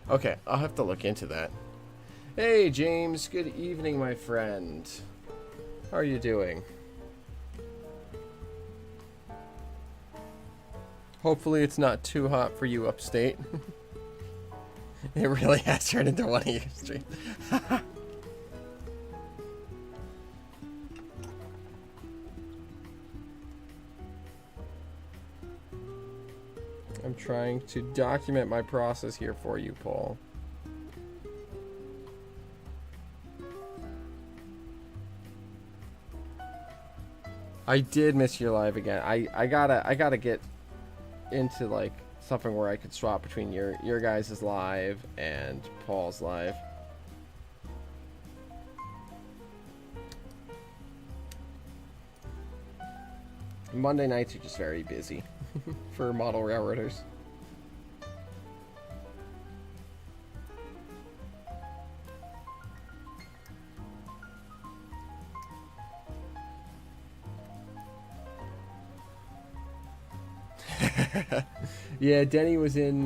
Okay, I'll have to look into that. Hey, James. Good evening, my friend. How are you doing? Hopefully it's not too hot for you upstate. It really has turned into one of your streams. I'm trying to document my process here for you, Paul. I did miss your live again. I gotta get into like something where I could swap between your guys' live and Paul's live. Monday nights are just very busy for model railroaders. Yeah, Denny was in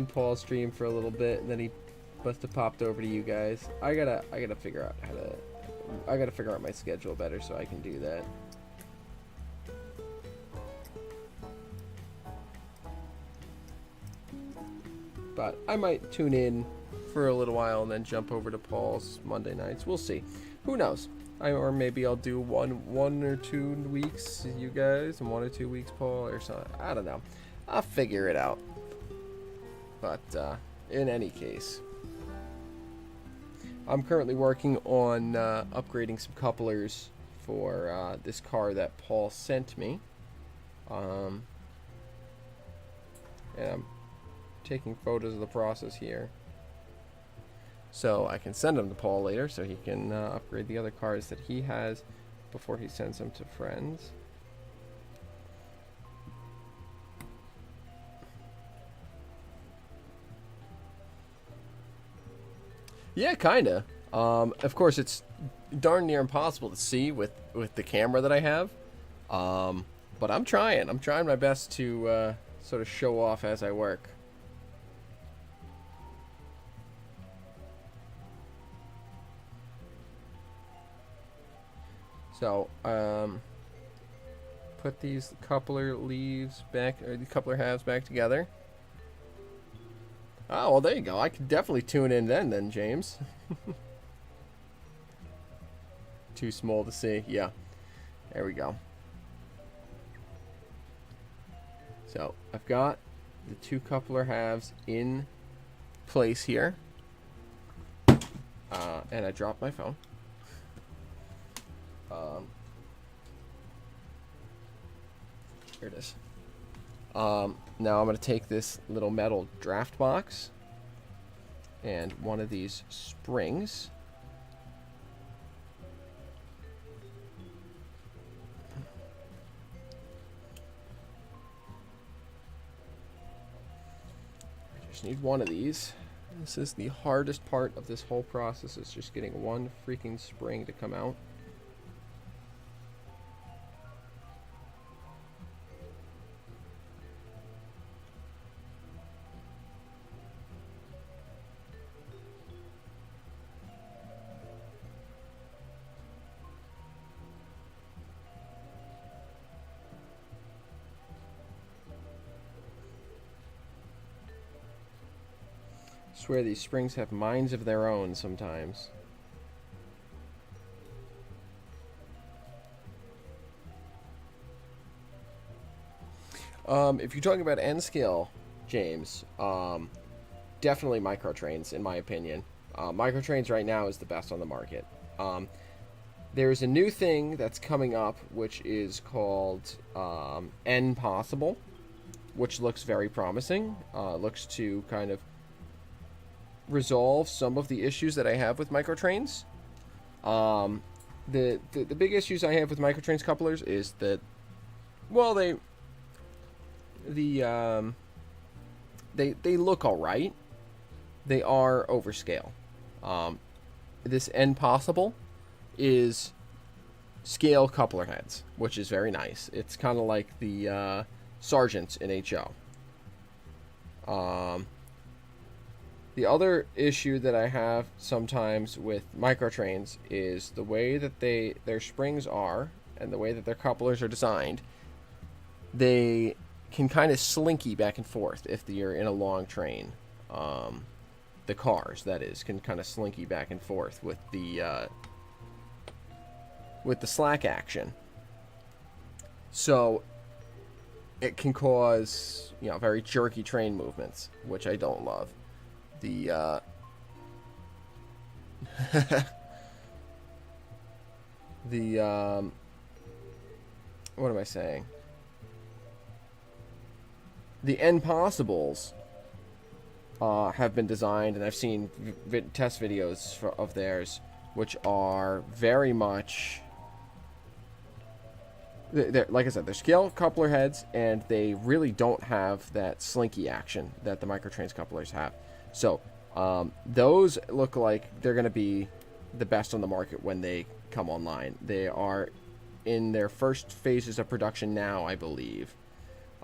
Paul's stream for a little bit, and then he must have popped over to you guys. I gotta figure out I gotta figure out my schedule better so I can do that. But I might tune in for a little while and then jump over to Paul's Monday nights. We'll see. Who knows? Or maybe I'll do one or 2 weeks you guys and 1 or 2 weeks Paul or something. I don't know. I'll figure it out. But in any case, I'm currently working on upgrading some couplers for this car that Paul sent me. And I'm taking photos of the process here, so I can send them to Paul later so he can upgrade the other cars that he has before he sends them to friends. Yeah, kinda. Of course, it's darn near impossible to see with the camera that I have. But I'm trying. I'm trying my best to sort of show off as I work. So, put these coupler leaves back, or the coupler halves back together. Oh, well, there you go. I could definitely tune in then, James. Too small to see. Yeah. There we go. So, I've got the two coupler halves in place here. And I dropped my phone. Here it is. Now I'm going to take this little metal draft box and one of these springs. I just need one of these. This is the hardest part of this whole process, is just getting one freaking spring to come out. I swear these springs have minds of their own sometimes. If you're talking about N scale, James, definitely microtrains, in my opinion. Microtrains right now is the best on the market. There's a new thing that's coming up, which is called N possible, which looks very promising. Looks to kind of resolve some of the issues that I have with microtrains. The big issues I have with microtrains couplers is that, well, they look all right. They are overscale. This N possible is scale coupler heads, which is very nice. It's kind of like the Sargents in HO. The other issue that I have sometimes with microtrains is the way that their springs are and the way that their couplers are designed. They can kind of slinky back and forth if you're in a long train. The cars, that is, can kind of slinky back and forth with the slack action. So it can cause, very jerky train movements, which I don't love. The what am I saying? The N possibles have been designed, and I've seen test videos of theirs, which are very much, like I said, they're scale coupler heads, and they really don't have that slinky action that the microtrains couplers have. So those look like they're going to be the best on the market when they come online. They are in their first phases of production now, I believe.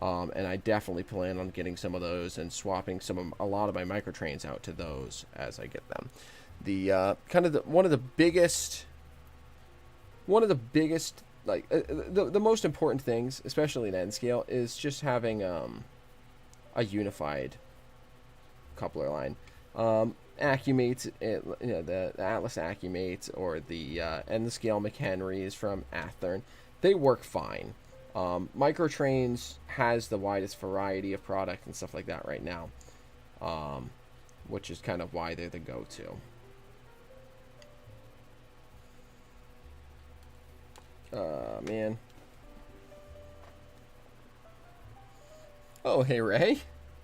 And I definitely plan on getting some of those and swapping a lot of my microtrains out to those as I get them. The one of the biggest, like the most important things, especially in N scale, is just having a unified coupler line. Accumates, the Atlas Accumates or the N scale McHenrys from Athearn, they work fine. Microtrains has the widest variety of product and stuff like that right now, which is kind of why they're the go-to. Man. Oh, hey, Ray.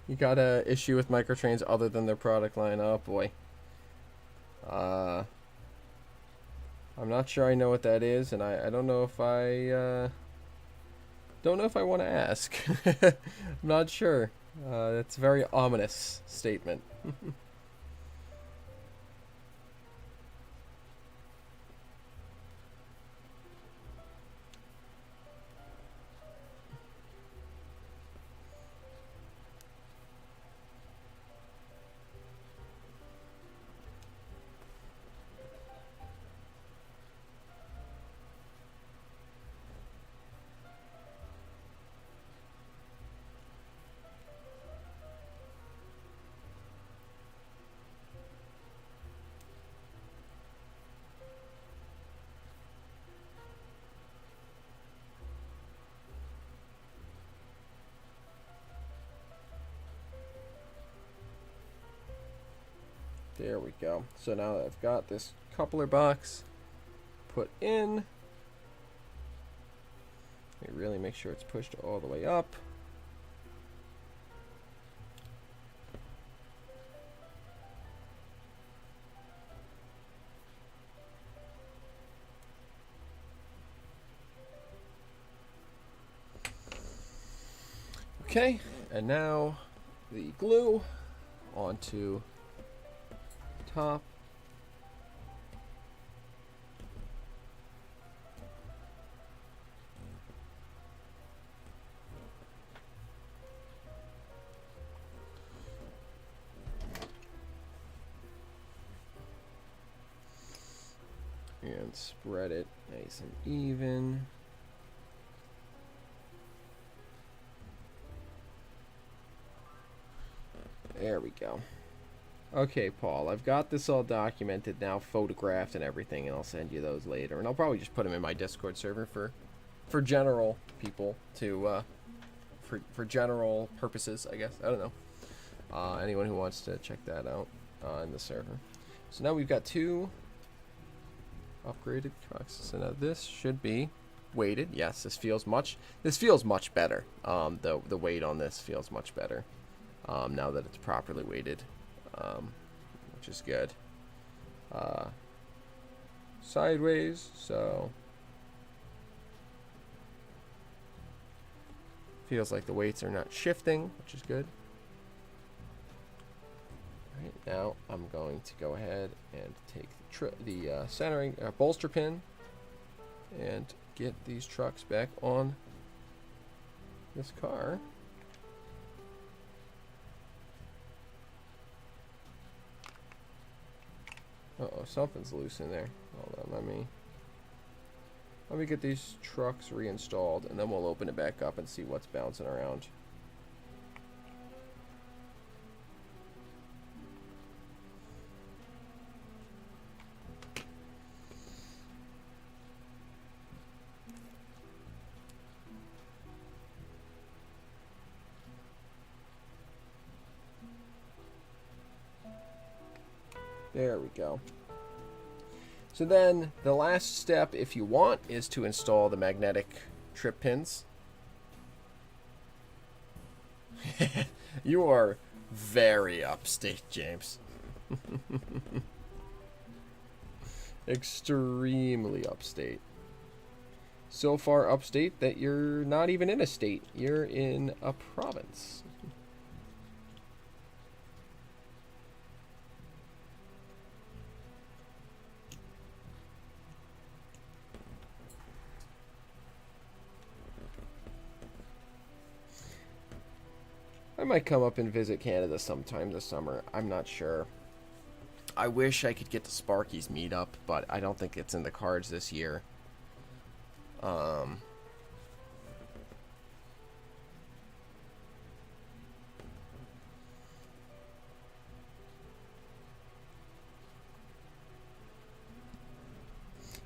You got a issue with microtrains other than their product line? Oh, boy. I'm not sure I know what that is, and I don't know if I want to ask. I'm not sure. That's a very ominous statement. There we go. So now that I've got this coupler box put in, let me really make sure it's pushed all the way up. Okay, and now the glue onto top. And spread it nice and even. There we go. Okay, Paul, I've got this all documented now, photographed and everything, and I'll send you those later. And I'll probably just put them in my Discord server for general people to, for general purposes, I guess. I don't know. Anyone who wants to check that out in the server. So now we've got two upgraded trucks. So now this should be weighted. Yes, this feels much better. The weight on this feels much better now that it's properly weighted. Which is good. Sideways, so feels like the weights are not shifting, which is good. All right, now I'm going to go ahead and take the centering bolster pin and get these trucks back on this car. Uh-oh, something's loose in there. Hold on, let me get these trucks reinstalled, and then we'll open it back up and see what's bouncing around. There we go. So then the last step, if you want, is to install the magnetic trip pins. You are very upstate, James. Extremely upstate. So far upstate that you're not even in a state. You're in a province. I might come up and visit Canada sometime this summer. I'm not sure. I wish I could get to Sparky's meetup, but I don't think it's in the cards this year.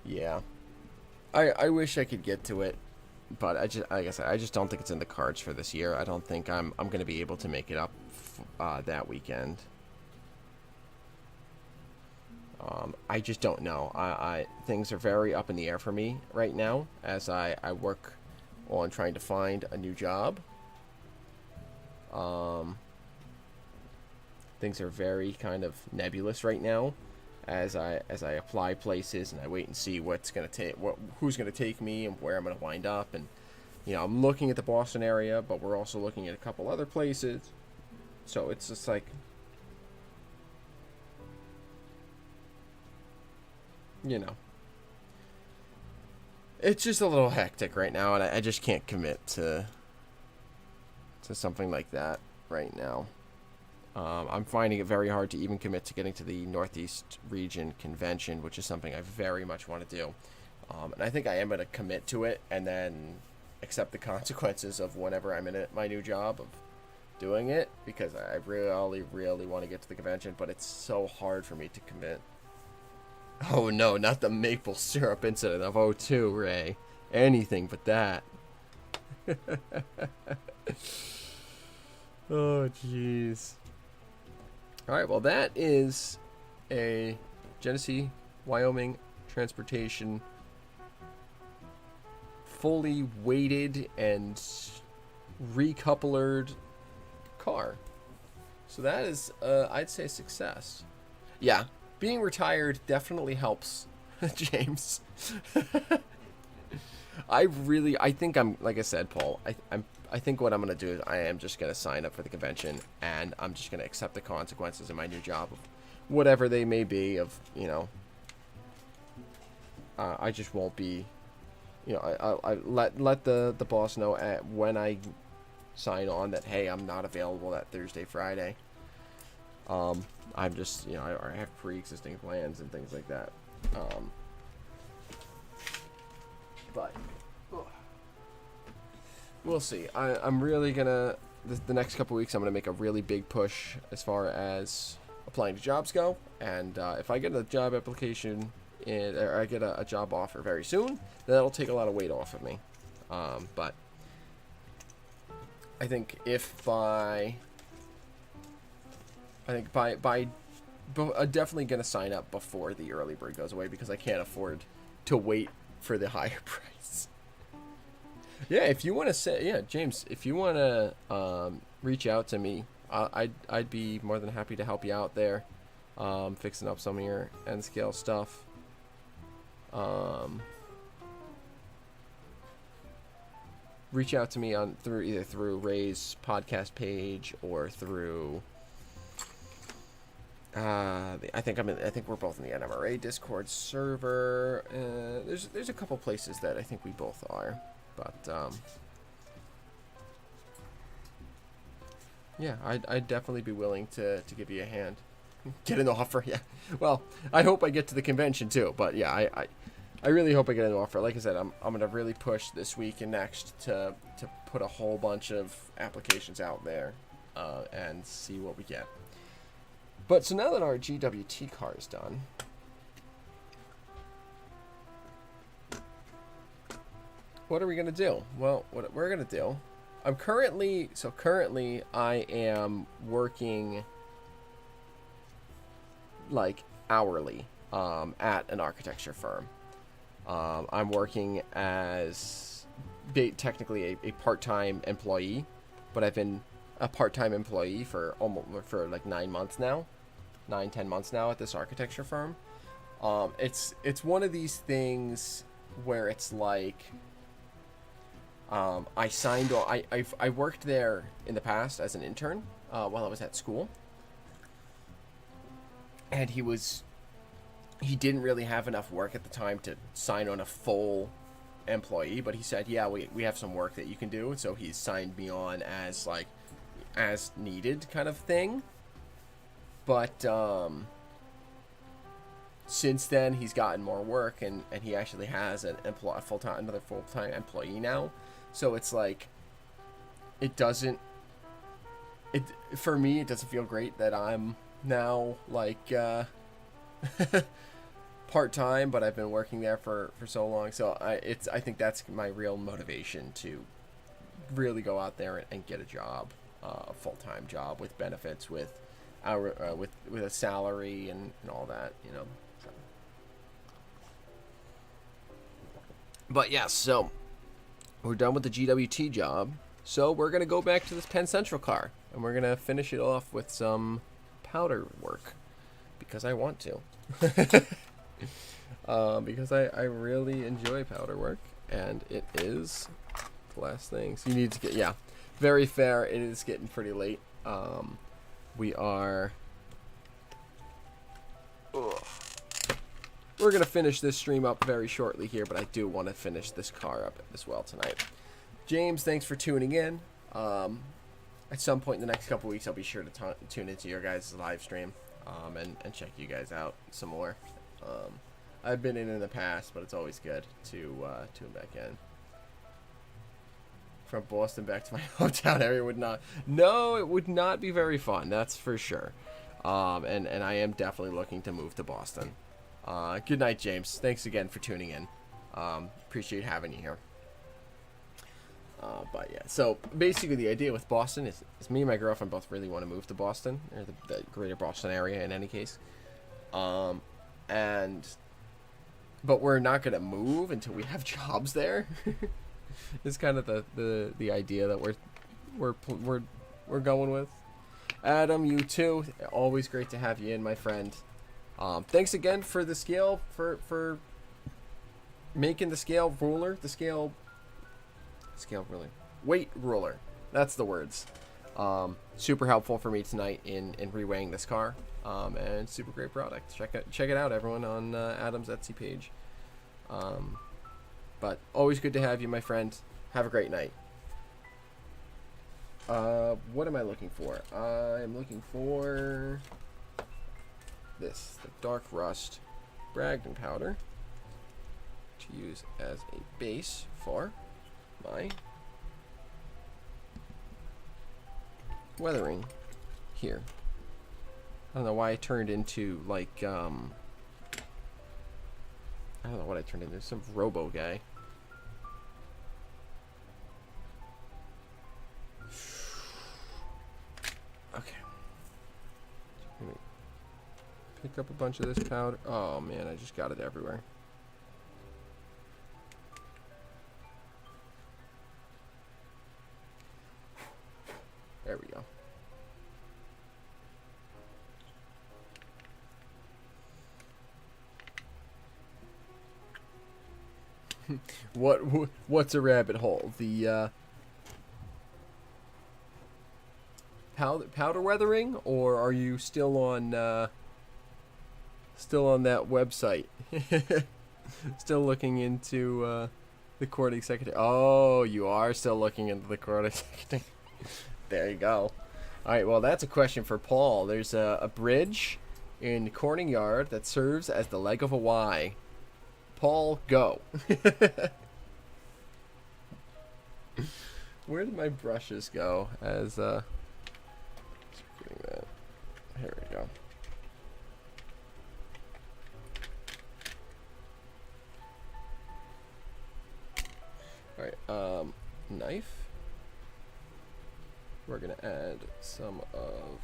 Yeah. I wish I could get to it. But like I said, I just don't think it's in the cards for this year. I don't think I'm going to be able to make it up that weekend. I just don't know. Things are very up in the air for me right now as I work on trying to find a new job. Things are very kind of nebulous right now as I apply places and I wait and see who's gonna take me and where I'm gonna wind up. And I'm looking at the Boston area, but we're also looking at a couple other places. So it's just like, it's just a little hectic right now, and I just can't commit to something like that right now. I'm finding it very hard to even commit to getting to the Northeast Region Convention, which is something I very much want to do. And I think I am going to commit to it and then accept the consequences of whenever I'm in my new job of doing it, because I really, really want to get to the convention, but it's so hard for me to commit. Oh no, not the maple syrup incident of '02, Ray. Anything but that. Oh, jeez. Alright, well, that is a Genesee, Wyoming transportation fully weighted and recouplered car. So that is, I'd say, a success. Yeah, being retired definitely helps, James. I think I'm, like I said, Paul, I think what I'm going to do is I am just going to sign up for the convention, and I'm just going to accept the consequences of my new job, of whatever they may be, of, I just won't be, I let the boss know when I sign on that, hey, I'm not available that Thursday, Friday. I'm just, I have pre-existing plans and things like that. But we'll see. I'm really gonna, the next couple weeks, I'm gonna make a really big push as far as applying to jobs go. And if I get a job application or I get a job offer very soon, that'll take a lot of weight off of me. But I think I'm definitely gonna sign up before the early bird goes away, because I can't afford to wait for the higher price. Yeah, if you want to say, yeah, James, if you want to reach out to me, I'd be more than happy to help you out there, fixing up some of your N scale stuff. Reach out to me either through Ray's podcast page or through. I think we're both in the NMRA Discord server. There's a couple places that I think we both are, but yeah, I'd definitely be willing to give you a hand. Get an offer, yeah. Well, I hope I get to the convention too, but yeah, I really hope I get an offer. Like I said, I'm gonna really push this week and next to put a whole bunch of applications out there, and see what we get. But so now that our GWT car is done, what are we gonna do? Well, what we're gonna do, currently I am working like hourly at an architecture firm. I'm working as technically a part-time employee, but I've been a part-time employee for like 10 months now at this architecture firm. It's one of these things where it's like, I signed on. I worked there in the past as an intern while I was at school, and he didn't really have enough work at the time to sign on a full employee, but he said, yeah, we have some work that you can do, and so he signed me on as like as needed kind of thing. But since then he's gotten more work, and he actually has another full-time employee now. So it's like, for me it doesn't feel great that I'm now like part-time, but I've been working there for so long. So I think that's my real motivation to really go out there and get a job, a full-time job with benefits, with a salary and all that, So But yes, so we're done with the GWT job. So we're going to go back to this Penn Central car. And we're going to finish it off with some powder work. Because I want to. Because I really enjoy powder work. And it is the last thing. So you need to get, yeah, very fair. It is getting pretty late. We are... Ugh. We're going to finish this stream up very shortly here, but I do want to finish this car up as well tonight. James, thanks for tuning in. At some point in the next couple weeks, I'll be sure to tune into your guys' live stream and check you guys out some more. I've been in the past, but it's always good to tune back in. From Boston back to my hometown area would not... No, it would not be very fun, that's for sure. And I am definitely looking to move to Boston. Good night, James. Thanks again for tuning in. Appreciate having you here. But yeah, so basically the idea with Boston is me and my girlfriend both really want to move to Boston, or the greater Boston area in any case. But we're not going to move until we have jobs there. It's kind of the idea that we're going with. Adam, you too. Always great to have you in, my friend. Thanks again for the scale, for making the scale ruler, weight ruler. That's the words. Super helpful for me tonight in reweighing this car. And super great product. Check it out, everyone, on Adam's Etsy page. But always good to have you, my friend. Have a great night. What am I looking for? I'm looking for this, the Dark Rust Bragdon powder, to use as a base for my weathering here. I don't know why I turned into like I don't know what I turned into, some robo guy. Okay. Pick up a bunch of this powder. Oh man, I just got it everywhere. There we go. What's a rabbit hole? The powder weathering, or are you still on that website? Still looking into the courting secretary. Oh, you are still looking into the courting secretary. There you go. All right, well, that's a question for Paul. There's a bridge in Corning Yard that serves as the leg of a Y. Paul, go. Where did my brushes go? As that. Here we go. All right, knife. We're gonna add some of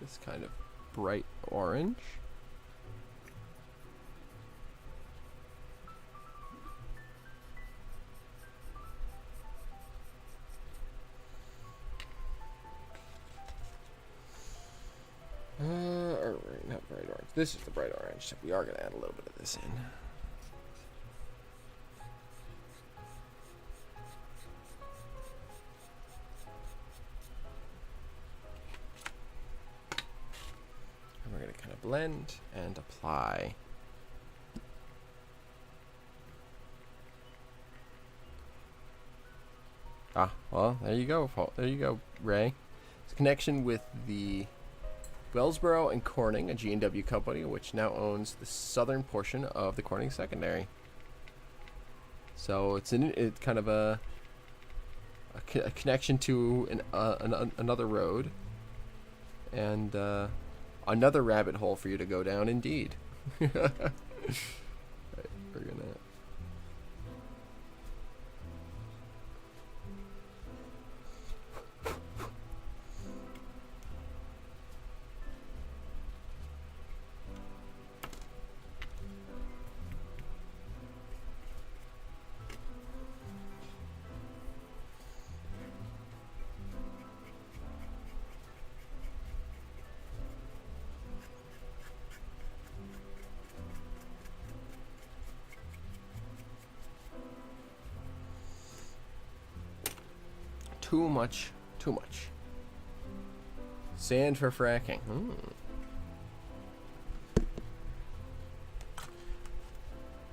this kind of bright orange. Or not bright orange. This is the bright orange. So we are gonna add a little bit of this in. We're going to kind of blend and apply. Ah, well, there you go. There you go, Ray. It's a connection with the Wellsboro and Corning, a G&W company, which now owns the southern portion of the Corning secondary. So it's kind of a connection to another road, and another rabbit hole for you to go down, indeed. Right, we're gonna. too much. Too much. Sand for fracking.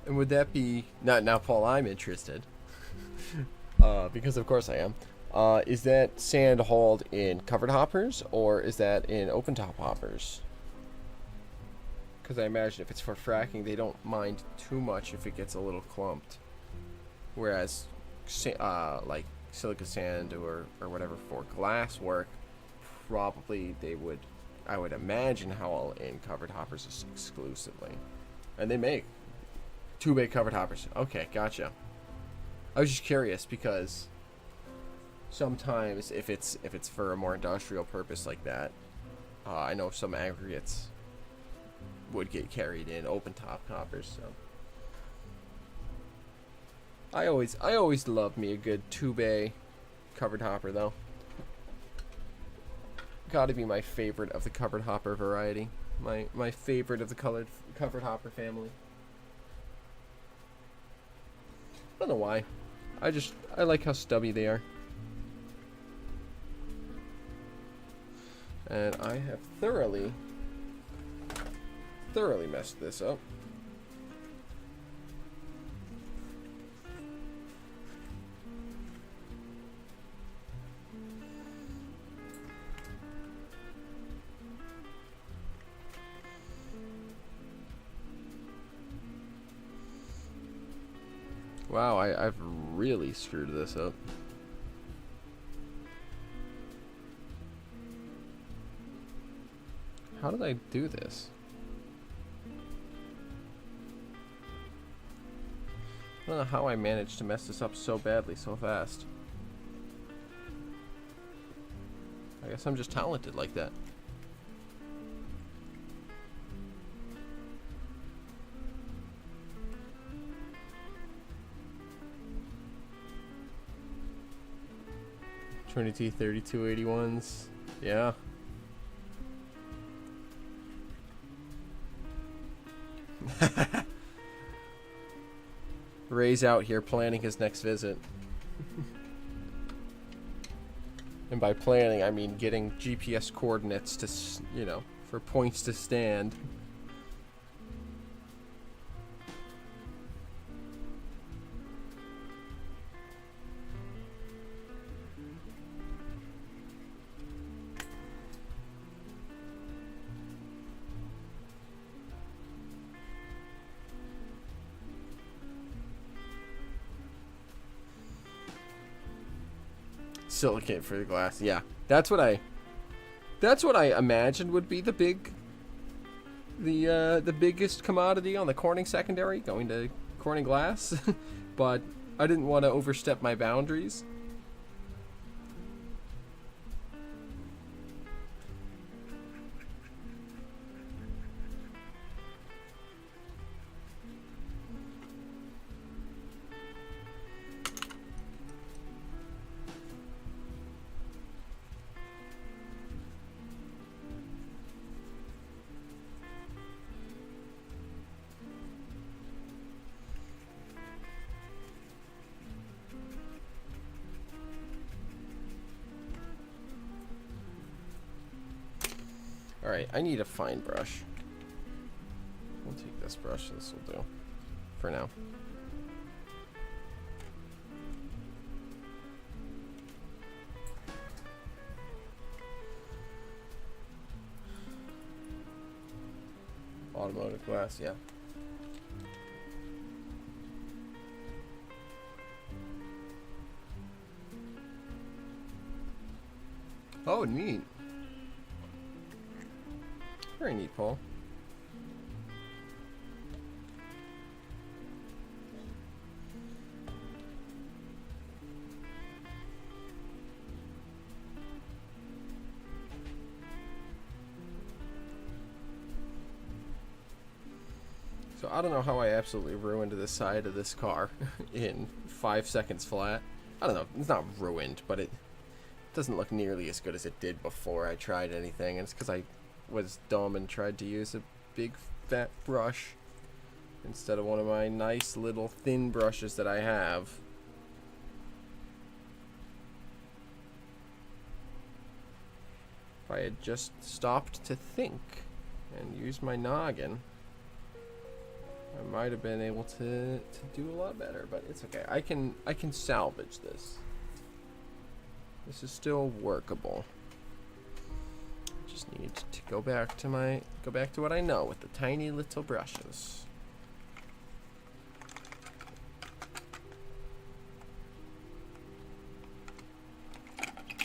And would that be... Now, Paul, I'm interested. Because of course I am. Is that sand hauled in covered hoppers, or is that in open top hoppers? Because I imagine if it's for fracking, they don't mind too much if it gets a little clumped. Whereas, like silica sand or whatever for glass work, probably they would, I would imagine, haul in covered hoppers exclusively. And they make 2-bay covered hoppers. Okay, gotcha. I was just curious because sometimes if it's for a more industrial purpose like that, I know some aggregates would get carried in open top hoppers. So I always love me a good 2-bay covered hopper though. Got to be my favorite of the covered hopper variety. My favorite of the covered hopper family. I don't know why. I like how stubby they are. And I have thoroughly messed this up. Wow, I've really screwed this up. How did I do this? I don't know how I managed to mess this up so badly so fast. I guess I'm just talented like that. Trinity 3281s. Yeah. Ray's out here planning his next visit. And by planning, I mean getting GPS coordinates to, you know, for points to stand. Silicate for the glass, yeah. That's what I imagined would be the biggest commodity on the Corning secondary, going to Corning glass. But I didn't want to overstep my boundaries. Alright, I need a fine brush. I'll take this brush, this will do. For now. Automotive glass, yeah. Oh, neat. Very neat, Paul. So I don't know how I absolutely ruined the side of this car in 5 seconds flat. I don't know, it's not ruined, but it doesn't look nearly as good as it did before I tried anything, and it's because I was dumb and tried to use a big fat brush instead of one of my nice little thin brushes that I have. If I had just stopped to think and used my noggin, I might have been able to do a lot better, but it's okay. I can salvage this. This is still workable. I just need to go back to what I know with the tiny little brushes.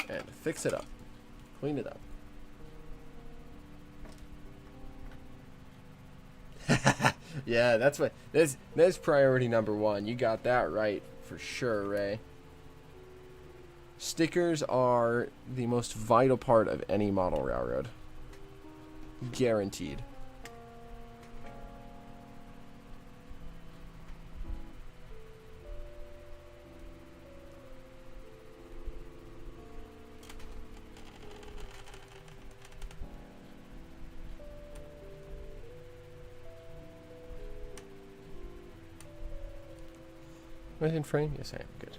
And fix it up. Clean it up. Yeah, that's what that's priority number one. You got that right for sure, Ray. Stickers are the most vital part of any model railroad. Guaranteed. Am I in frame? Yes, I am. Good.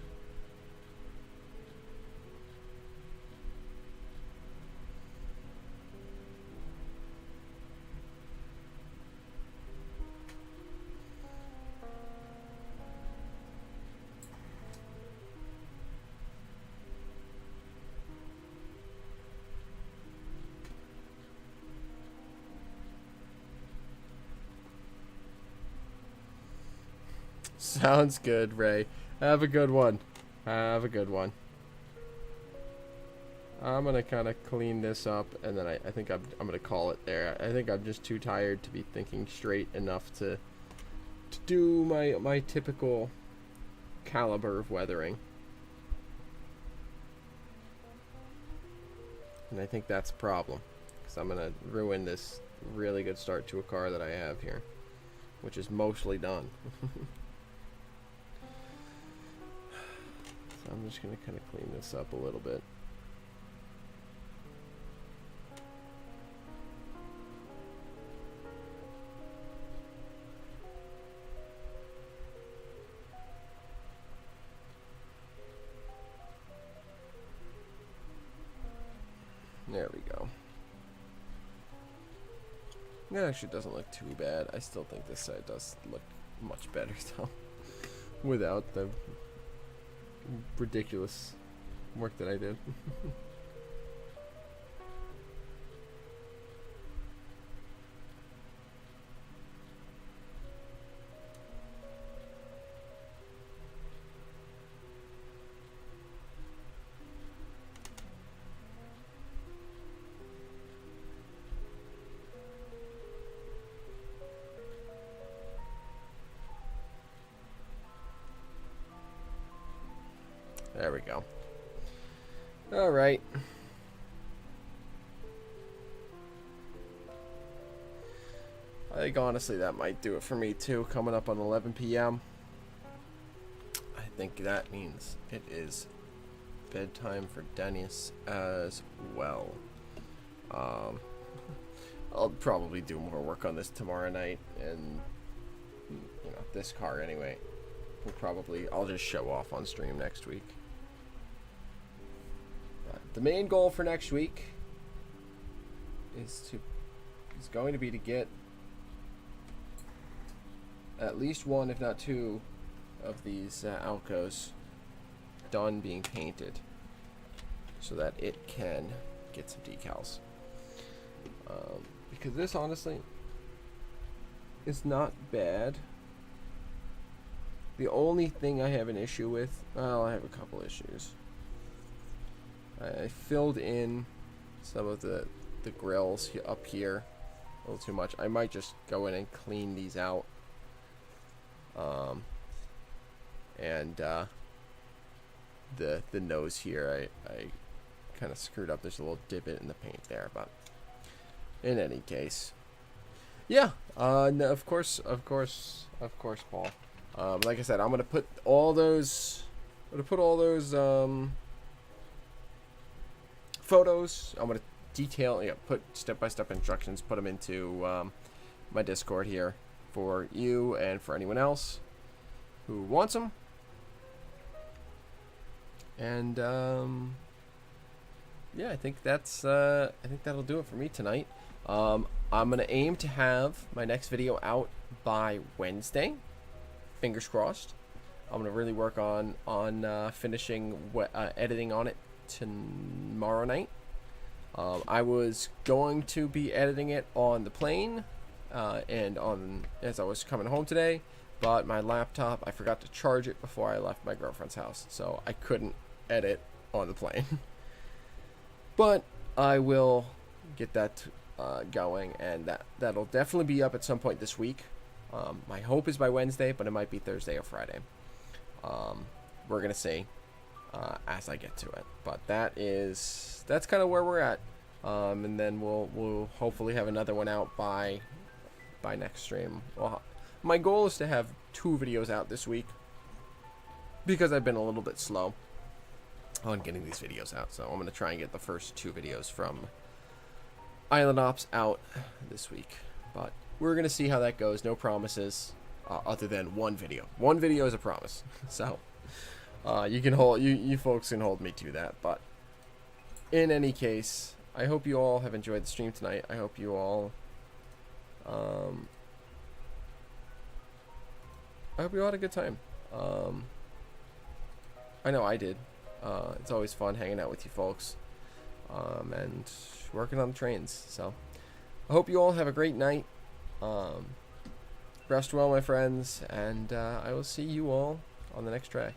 Sounds good, Ray. Have a good one. Have a good one. I'm gonna kind of clean this up, and then I think I'm gonna call it there. I think I'm just too tired to be thinking straight enough to do my typical caliber of weathering. And I think that's a problem, because I'm gonna ruin this really good start to a car that I have here, which is mostly done. So I'm just going to kind of clean this up a little bit. There we go. That actually doesn't look too bad. I still think this side does look much better though, without the ridiculous work that I did. There we go. All right. I think honestly that might do it for me too. Coming up on 11 p.m. I think that means it is bedtime for Dennis as well. I'll probably do more work on this tomorrow night, and you know, this car anyway. I'll just show off on stream next week. The main goal for next week is going to be to get at least one, if not two, of these Alcos done being painted, so that it can get some decals. Because this honestly is not bad. The only thing I have an issue with, well, I have a couple issues. I filled in some of the grills up here a little too much. I might just go in and clean these out. And the nose here, I kind of screwed up. There's a little divot in the paint there, but in any case, yeah. No, of course, Paul. Like I said, I'm gonna put all those. Photos. I'm gonna detail, put step-by-step instructions, put them into my Discord here for you and for anyone else who wants them. And yeah, I think that'll do it for me tonight. I'm gonna aim to have my next video out by Wednesday. Fingers crossed. I'm gonna really work on finishing editing on it tomorrow night. I was going to be editing it on the plane and on as I was coming home today, but my laptop, I forgot to charge it before I left my girlfriend's house, so I couldn't edit on the plane. But I will get that going, and that'll definitely be up at some point this week. My hope is by Wednesday, but it might be Thursday or Friday. We're gonna see as I get to it, but that's kind of where we're at. And then we'll hopefully have another one out by next stream. Well, my goal is to have 2 videos out this week because I've been a little bit slow on getting these videos out, so I'm gonna try and get the first 2 videos from Island Ops out this week. But we're gonna see how that goes. No promises, other than one video. One video is a promise. So you folks can hold me to that. But in any case, I hope you all have enjoyed the stream tonight. I hope you all had a good time. I know I did. It's always fun hanging out with you folks and working on the trains. So I hope you all have a great night. Rest well, my friends, and I will see you all on the next track.